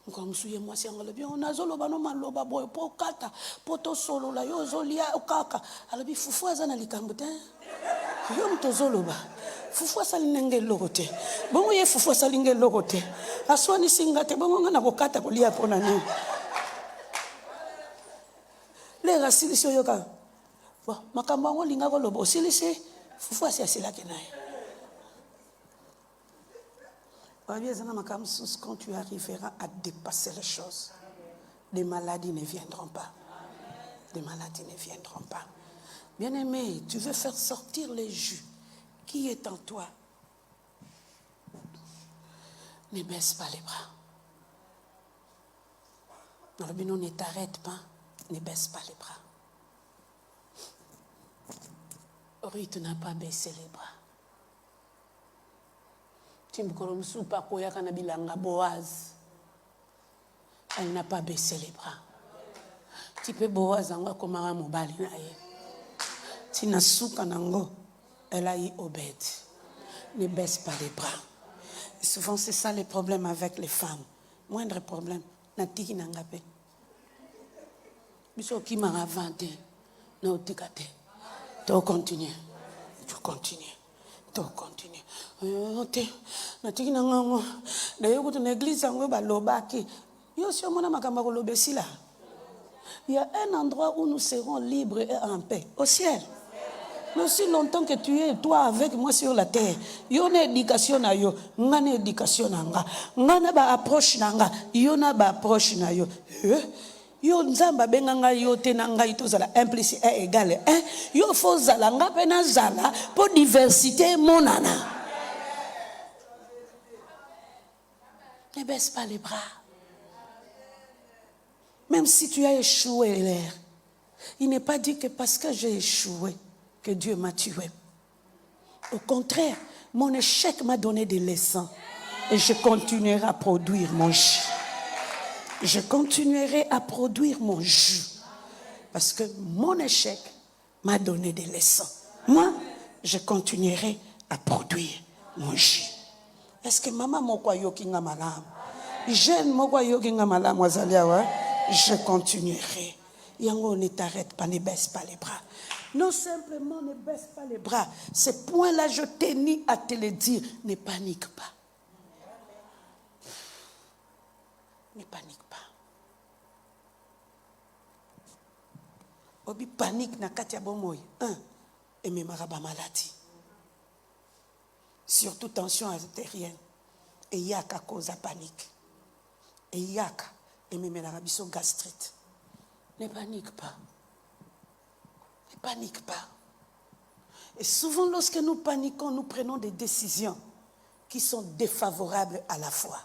nkomsuye mwasi angolobi onazoloba no maloba boy po kata poto solo la yo zolia kaka alobi fufu azana likambo te yo mtozoloba fufu asalinenge lokote bongo ye fufu asalinge lokote aswani singate bongo ngana kokata kolia pona ni le rasilisi yoka bon makambo ngo linga kolobo silisi fufu asiasilake naye. Quand tu arriveras à dépasser les choses, des maladies ne viendront pas. Des maladies ne viendront pas. Bien-aimé, tu veux faire sortir les jus qui est en toi. Ne baisse pas les bras. Ne t'arrête pas, ne baisse pas les bras. Ruth n'a pas baissé les bras. Timbukoromsupa koyaka na bilanga Boaz. Elle n'a pas baissé les bras. Tu peux Boaz anga komara mobali na ye. Tina suka nango. Elle a eu Obed. Ne baisse pas les bras. Et souvent c'est ça le problème avec les femmes. Moindre problème. Natiki nangape. Biso ki mara vante. Na otikate. Tu continues. Tu continues. Tu continues. Natiki nangango. D'ailleurs quand on église ango ba lobaki. Yo si omona makamba ko lobesila. Il y a un endroit où nous serons libres et en paix. Au ciel. Mais aussi longtemps que tu es, toi, avec moi sur la terre, il y a une éducation, il y a une éducation, il y a une approche, il y a une approche. Il y a nzamba benganga yote nanga itozala implicite est égal 1 yo faut zalanga pena zala pour diversité monana. Ne baisse pas les bras. Même si tu as échoué l'air, il n'est pas dit que parce que j'ai échoué que Dieu m'a tué. Au contraire, mon échec m'a donné des leçons et je continuerai à produire mon jus. Je continuerai à produire mon jus parce que mon échec m'a donné des leçons. Moi, je continuerai à produire mon jus. Est-ce que maman moko yoki nga malam? Jeune moko yoki nga malam wazaliawa? Je continuerai. Yango ne t'arrête pas, ne baisse pas les bras. Non simplement ne baisse pas les bras. Ce point-là, je tenais à te le dire. Ne panique pas. Ne panique pas. Obi panique na katia bomoy. Et me maraba maladie. Surtout tension artérielle. Et yaka cause à panique. Et yaka et me menarabiso gastrite. Ne panique pas. Ne panique pas. Et souvent, lorsque nous paniquons, nous prenons des décisions qui sont défavorables à la foi.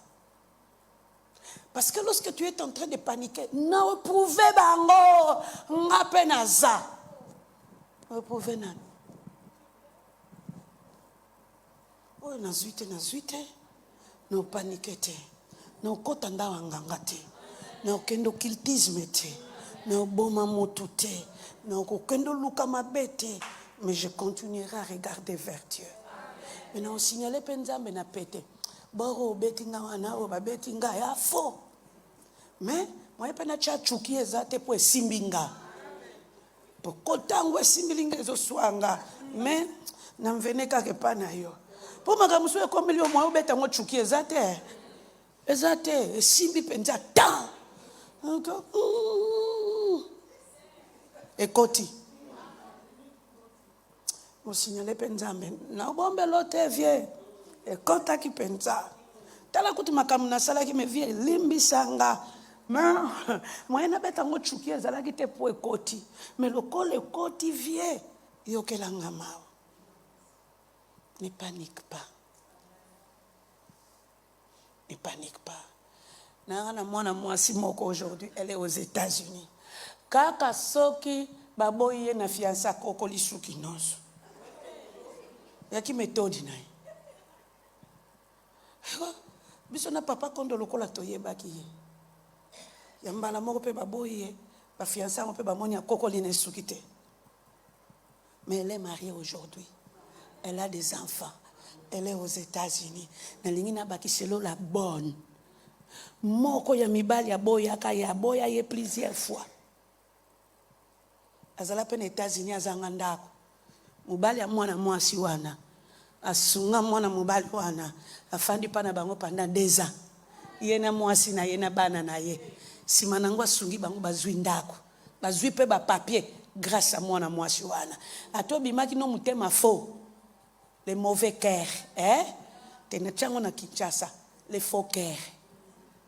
Parce que lorsque tu es en train de paniquer, non, pouvez bango, ngapenaza. Vous pouvez nan. Oh, nazuite, non paniquete, non kotanda wangangate, non kendo kiltisme te. Non boma motute, non kokendo luka mabete, mais je continuerai à regarder vers Dieu. Mais non signaler penzambe na pete. Boro betinga wana o babetinga ya fo. Mais moi pena cha chuki ezate po simbinga. Pokotango simbilinga zo swanga, mais na mveneka ke pana yo. Po magamuso e komeli o moi obeta ngo chuki ezate. Ezate simbi penza ta. Ekoti. Mo signale penzambe. Na bombe lote vie. Ekota ki penza. Tala kuti makamu na sala ki me vie limbi sanga. Mais moi na beta ngo chuki ezala ki te po ekoti. Mais lokole ekoti vie yokelanga mao. Ne panique pas. Ne panique pas. Nana mwana mwasi moko aujourd'hui, elle est aux États-Unis. Kaka soki baboye na fiança koko lisuki noso. Yaki méthode na. Biso na papa kondo lokola toyebaki ye. Yambala moko pe baboye ba fiança pe ba monia koko lina suki te. Mais elle est mariée aujourd'hui. Elle a des enfants. Elle est aux États-Unis. Na lingina baki selo la bonne. Moko ya mibali ya boya ye plusieurs fois. Azala pena États-Unis azanga ndako. Mubali ya mwana mwasi wana. Asunga mwana mubali wana. Afandi pana bango pendant 2 ans. Yena mwasi na yena bana na ye. Simanango asungi bango bazwi ndako. Bazwi pe ba papier grâce à mwana mwasi wana. Atobi maki no mutema faux. Les mauvais cœurs, Tena chango na Kinshasa, les faux cœurs.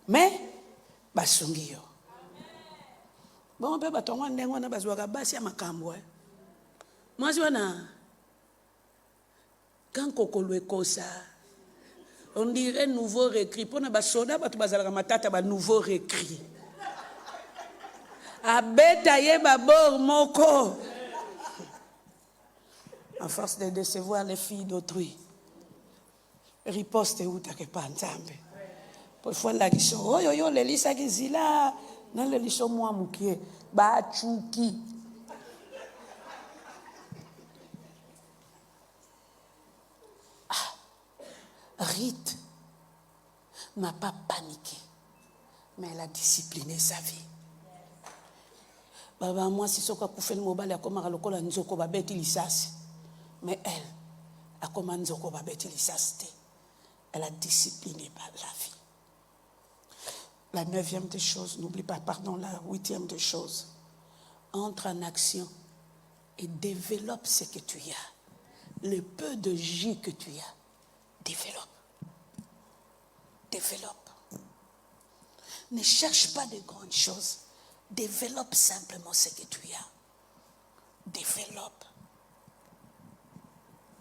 Mais basungi yo. Bon pe batonga ndengo na bazwaka basi ya makambo Mwasi wana quand kokolo ekosa on dirait nouveau récrit pona basoda batu bazalaka matata ba nouveau récrit. Abeta ye babor moko. À force de décevoir les filles d'autrui. Riposte ou ta kepanzambe. Parfois la kisho, oh yo yo lelisa kizila, na lelisho mwa mukie, ba chuki. Rite n'a pas paniqué, mais elle a discipliné sa vie. Baba moi si soka kufeli mobali akoma lokola nzoko babeti lisasi. Mais elle a comme nzoko babeti lisasi. Elle a discipliné la vie. La 9e des choses, n'oublie pas, pardon, la 8e des choses. Entre en action et développe ce que tu as. Le peu de jus que tu as, développe. Développe. Ne cherche pas de grandes choses. Développe simplement ce que tu as. Développe.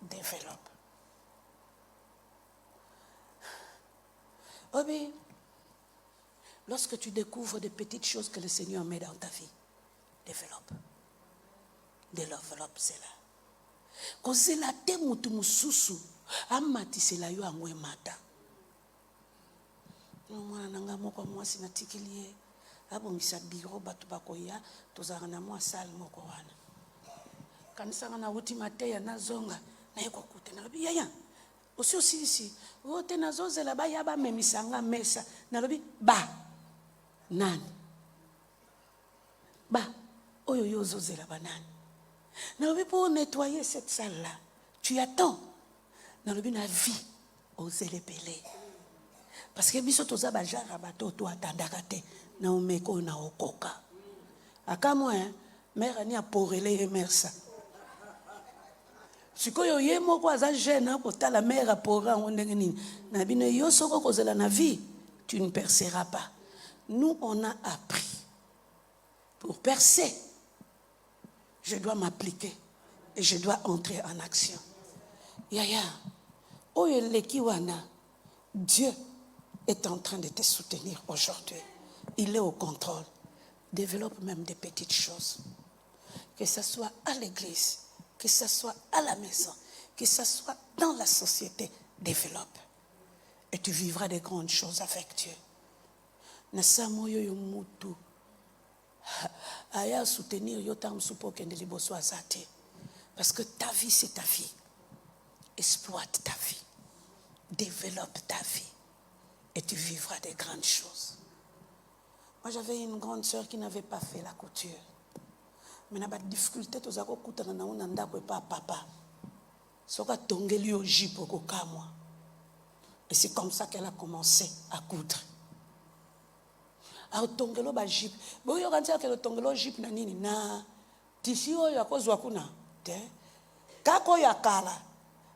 Développe. Oh bien, lorsque tu découvres des petites choses que le Seigneur met dans ta vie, développe. Développe cela. Kozela te mutu mususu amatisela yo angwe mata. Mwana nanga moko mwasi natikiliye abongisa biro batu bakoya tozaka na mwa sale moko wana. Kanisa na uti mateya nazonga na yeko kute na lobi yaya. Aussi wote nazozela ba yaba memisanga mesa na lobi ba nani ba oyo yo zozela banani. Na lobi pour nettoyer cette salle là tu attends na lobi na vie ozele pelé. Parce que biso toza ba jara bato to atandaka te na omeko na okoka. Akamwa mère ni aporele mersa. Sikoyo ye moko aza jeune ko tala mère apora ndenge nini. Na bino yo soko kozela na vie, tu ne perceras pas. Nous on a appris. Pour percer, je dois m'appliquer et je dois entrer en action. Yaya, oyo leki wana, Dieu est en train de te soutenir aujourd'hui. Il est au contrôle. Développe même des petites choses. Que ce soit à l'église, que ce soit à la maison, que ce soit dans la société, développe. Et tu vivras des grandes choses avec Dieu. Nasamo yo mutu. Aya soutenir yo tam supo kende liboso azate. Parce que ta vie c'est ta vie. Exploite ta vie. Développe ta vie. Et tu vivras des grandes choses. Moi, j'avais une grande sœur qui n'avait pas fait la couture. Mais n'a pas de difficulté, tu as couture na unanda ko pas papa. Soka tongeli o jipo ko kamwa. Et c'est comme ça qu'elle a commencé à coudre. A tongelo ba jip. Bo yo kantia ke le tongelo jip na nini na tisi o ya kozwa kuna. Te. Kako ya kala.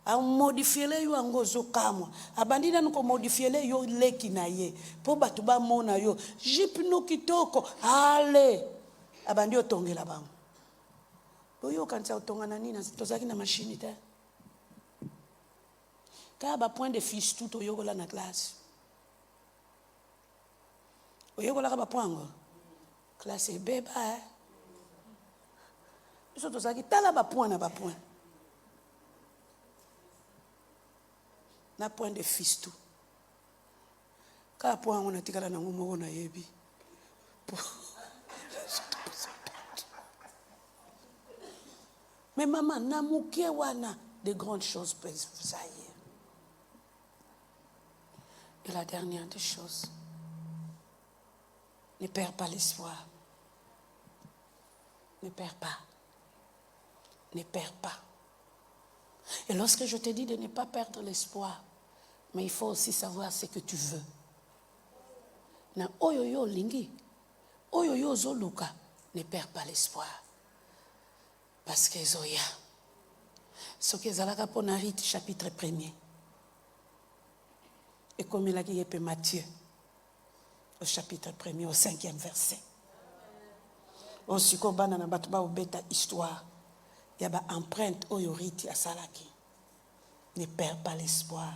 A modifier yo ngozo kamwa abandina nko modifier yo leki na ye po batu ba mona yo jip no kitoko ale abandi otongela bango boyo kanza otonga na nina tozaki na machine te ka ba point de fiche tout oyokola na classe oyokola ka ba point classe beba so tozaki tala ba point na ba point na point de fistou. Ka point on a tikala na ngumo na yebi. Mais maman na mukie wana de grandes choses peuvent saillir. Et la dernière des choses, ne perds pas l'espoir. Ne perds pas. Ne perds pas. Et lorsque je te dis de ne pas perdre l'espoir, mais il faut aussi savoir ce que tu veux. Na oyoyo lingi, oyoyo zoluka, ne perds pas l'espoir. Parce que Zoya, ce que Zalaka Ponarite, chapitre 1er. Et comme il a dit Matthieu, au chapitre 1er, au 5e verset. On s'y combana na batuba obeta histoire. Il y a une empreinte oyoriti à Salaki. Ne perds pas l'espoir.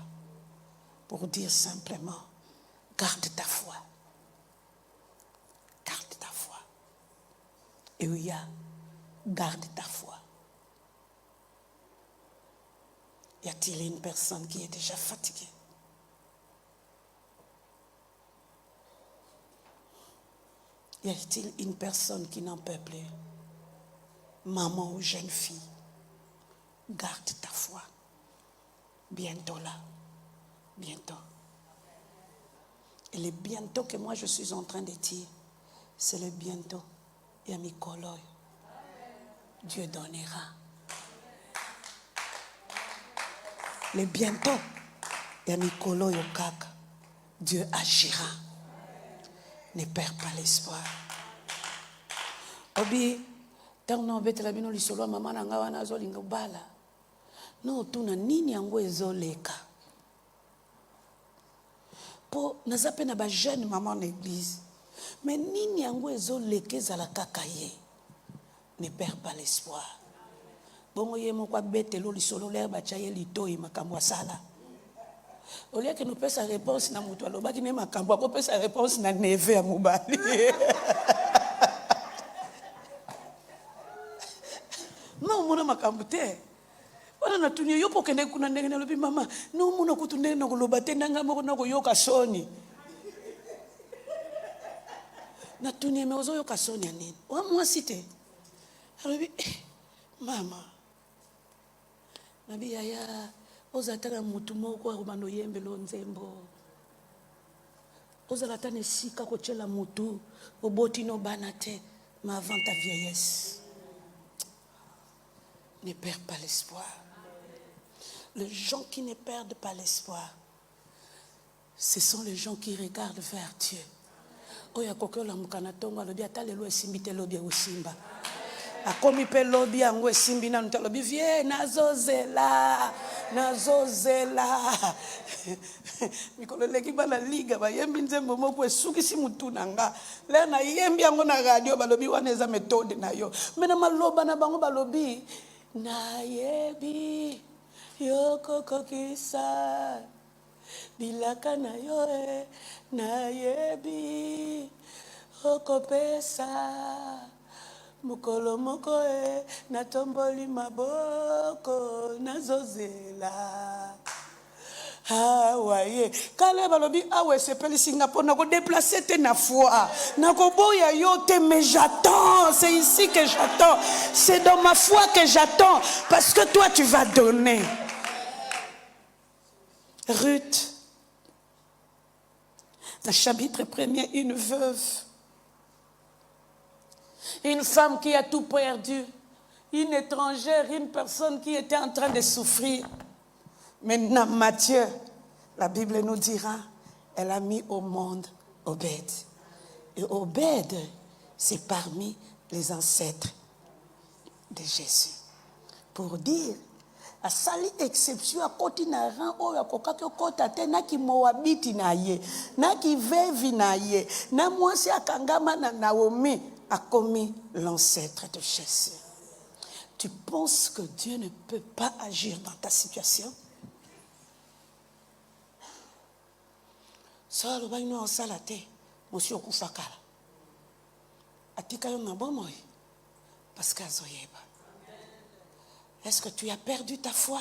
Pour dire simplement, garde ta foi. Garde ta foi. Et oui, garde ta foi. Y a-t-il une personne qui est déjà fatiguée? Y a-t-il une personne qui n'en peut plus? Maman ou jeune fille, garde ta foi. Bientôt là. Bientôt. Et le bientôt que moi je suis en train de dire, c'est le bientôt. Yamikolo. Dieu donnera. Le bientôt. Yamikolo yokaka. Dieu agira. Ne perds pas l'espoir. Obi, tant que betela bino lisolo mama na nga wana azolinga bala. No tuna nini yango ezoleka. Po nazape na ba jeune maman en église. Mais nini yango ezoleka ezala kaka ye. Ne perds pas l'espoir. Bongo ye moko betelo lisolo le ba chaye litoi makambo sala. Au lieu que nous puissions sa réponse na mutu alobaki ne makambo ko pesa réponse na neve ya mobali. Non mona makambo te. Wana na tuni yo pokende kuna ndenge na lobi mama no mona kutunde na koloba te ndanga moko na koyoka soni. Na tuni me ozo yoka soni anini. Wa mwasi te. Alobi mama. Nabi yaya ozataka mutu moko akobanda oyembela nzembo ozalata na esika kotyela mutu oboti no bana te mais avant ta vieillesse. Ne perds pas l'espoir. Les gens qui ne perdent pas l'espoir, ce sont les gens qui regardent vers Dieu. Oya kokola mukana tongo alobi ata lelo esimbi te lobi osimba. Akomi pe lobi yango esimbi na ntalobi vie nazozela mikolo leki bana liga ba yembi nzembo moko esukisi mutu nanga le na yembi yango na radio balobi wana eza méthode na yo mena maloba na bango balobi na yebi yokokokisa bilaka na yo na yebi okopesa mukolo moko natomboli maboko nazozela waye kale balobi awe sepeli Singapour nako déplacer te na foi nako boya yo te mais j'attends, c'est ici que j'attends, c'est dans ma foi que j'attends parce que toi tu vas donner. Ruth, le chapitre 1er, une veuve. Une femme qui a tout perdu, une étrangère, une personne qui était en train de souffrir. Maintenant, Matthieu, la Bible nous dira, elle a mis au monde Obed. Et Obed, c'est parmi les ancêtres de Jésus. Pour dire, à sali exception à côté na ran o ya kokaki kota te na ki moabiti na ye na ki vevi na ye na mwasi akangama na Naomi a commis l'ancêtre de Jésus. Tu penses que Dieu ne peut pas agir dans ta situation? Ça le baino en salate monsieur okufakala atika yo na bomoy parce qu'azoyeba. Est-ce que tu as perdu ta foi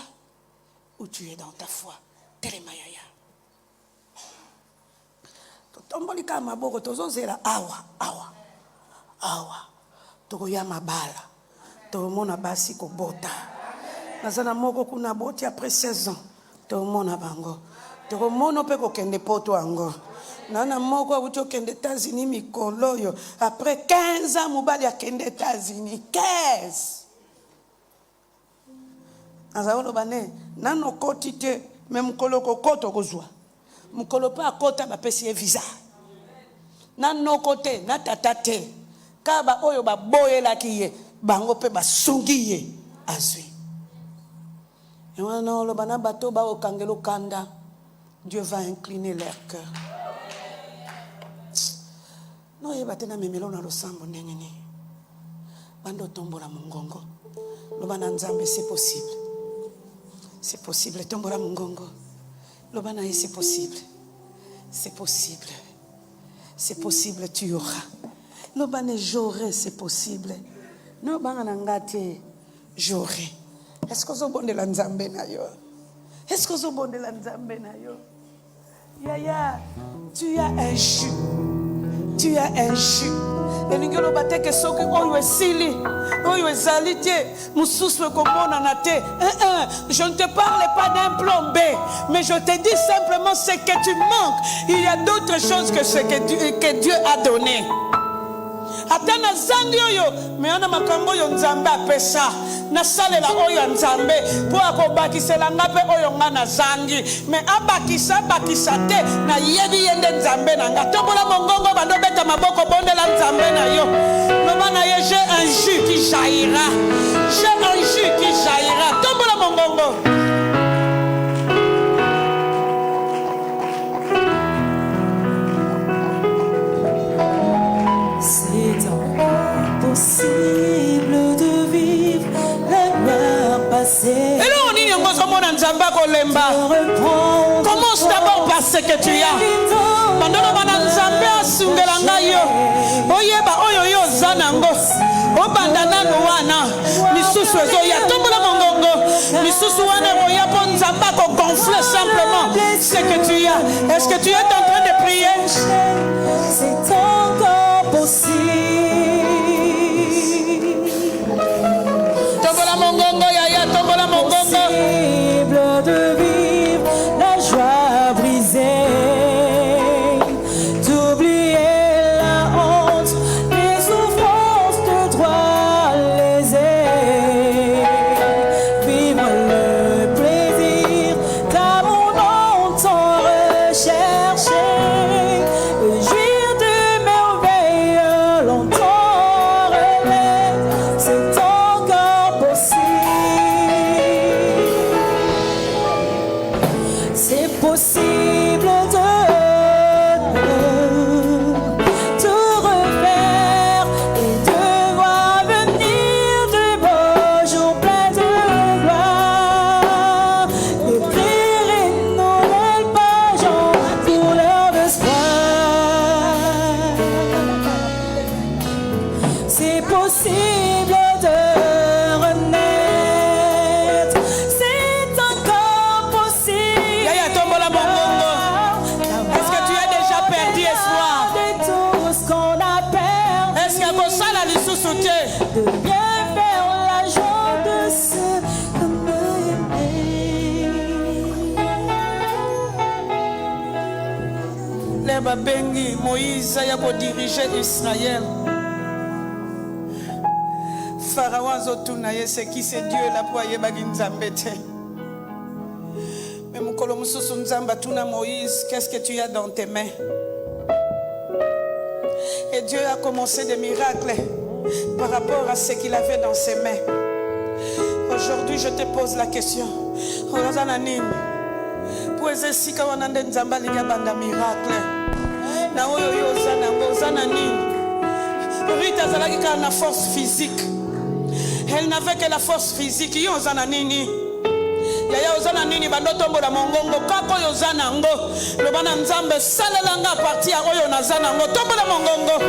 ou tu es dans ta foi? Telemayaya. Totomboli kama boko tozozela awa. Tokoya mabala. Tomona basi ko bota. Nazana moko kuna boti après 16 ans. Tomona bango. Tokomona pe ko kende poto ango. Nana moko awuto kende États-Unis mikolo yo. Après 15 ans mobali akende États-Unis. 15. Azalo bane nano koti te même koloko koto kozwa mukolo pa kota ba pesi visa nano kote na tata te kaba oyo ba boyela kiye bango pe basungi ye azwi ewana olo bana bato ba okangelo kanda Dieu va incliner leur cœur. No yeba tena memelo na losambo ndengeni bando tombola mungongo lo bana nzambe c'est possible. C'est possible. Tombora mungongo. Lobanaï, c'est possible. C'est possible. C'est possible, tu auras. Lobane, j'aurai, c'est possible. No banganangate, j'aurai. Est-ce que vous avez de l'anzambe na yo? Est-ce que vous avez Nzambe na yo? Yaya, tu as un jus. Tu as un jus. Et nous avons battu que ce que on est sili, on est zalité, nous souffrons comme on en a été. Je ne te parle pas d'un plan B, mais je te dis simplement ce que tu manques. Il y a d'autres choses que ce que Dieu a donné. Atana zangi oyo me ana makambo yo nzambe apesa na salela oyo nzambe po akobakisela ngape oyo nga na zangi me abakisa te na yebi yende nzambe na nga tombola mongongo bando beta maboko bondela nzambe na yo loba na ye j'ai un jus qui jaillira tombola mongongo. Possible de vivre la gloire passée. Et là on dit commence d'abord par ce que tu as. Mandolo bana nzambe asungela ngayo. Oyeba oyo yo zanango. Obanda nano wana. Misusu ezo ya tombola mongongo. Misusu wana oya po nzamba ko gonfler simplement ce que tu as. Est-ce que tu es en train de prier? C'est encore possible. Possible de vivre la joie brisée, d'oublier la honte, les souffrances de droit lésé, vivre le plaisir d'amour longtemps recherché, le jouir de merveilles longtemps rêvé, c'est encore possible. C'est possible de refaire et de voir venir de beaux jours pleins de gloire, d'écrire une nouvelle page en couleur d'espoir. C'est possible de renaître, c'est encore possible. Est-ce que tu as déjà perdu espoir? De tout ce qu'on a perdu, Est-ce que ça la soutien? de bien faire la joie de ceux que m'aimer. Les babengi Moïse ya ko diriger Israël. Pharaon zotuna ye c'est qui c'est Dieu la pour yeba nzambe te. Mais mukolo mususu nzamba tuna Moïse, qu'est-ce que tu as dans tes mains? Et Dieu a commencé des miracles par rapport à ce qu'il avait dans ses mains. Aujourd'hui, je te pose la question. Rozana nini? Pour esi ka wana nde nzamba liga banda miracle. Na oyo yo zana nini? Rita zalaki ka na force physique. Elle n'avait que la force physique. Yo zana nini? Yaya ozana nini bando tombola mongongo kako yo zana ngo lobana nzambe salela nga parti a oyo na zana ngo tombola mongongo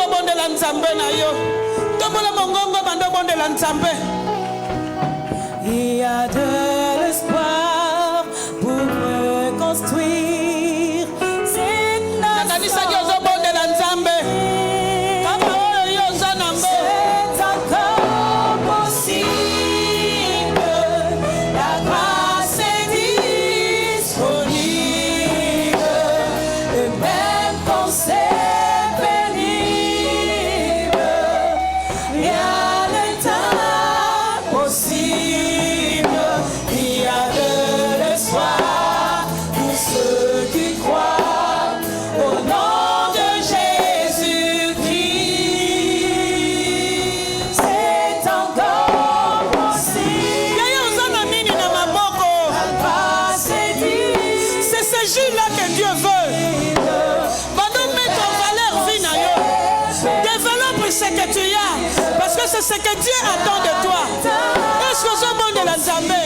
bondela nzambe na yo tombola mongongo bando bondela nzambe. Il y a de l'espoir pour reconstruire cette nation. C'est encore possible. La grâce est disponible. Et même quand c'est pénible, rien n'est impossible. Il y a de l'espoir pour ceux qui croient au nom de Jésus-Christ. C'est encore possible. La grâce est disponible. C'est ce jus-là que Dieu veut. Pendant mettre en valeur vie na yo. Développe ce que tu as. Parce que c'est ce que Dieu attend de toi. Est-ce que je monde de la Zambé?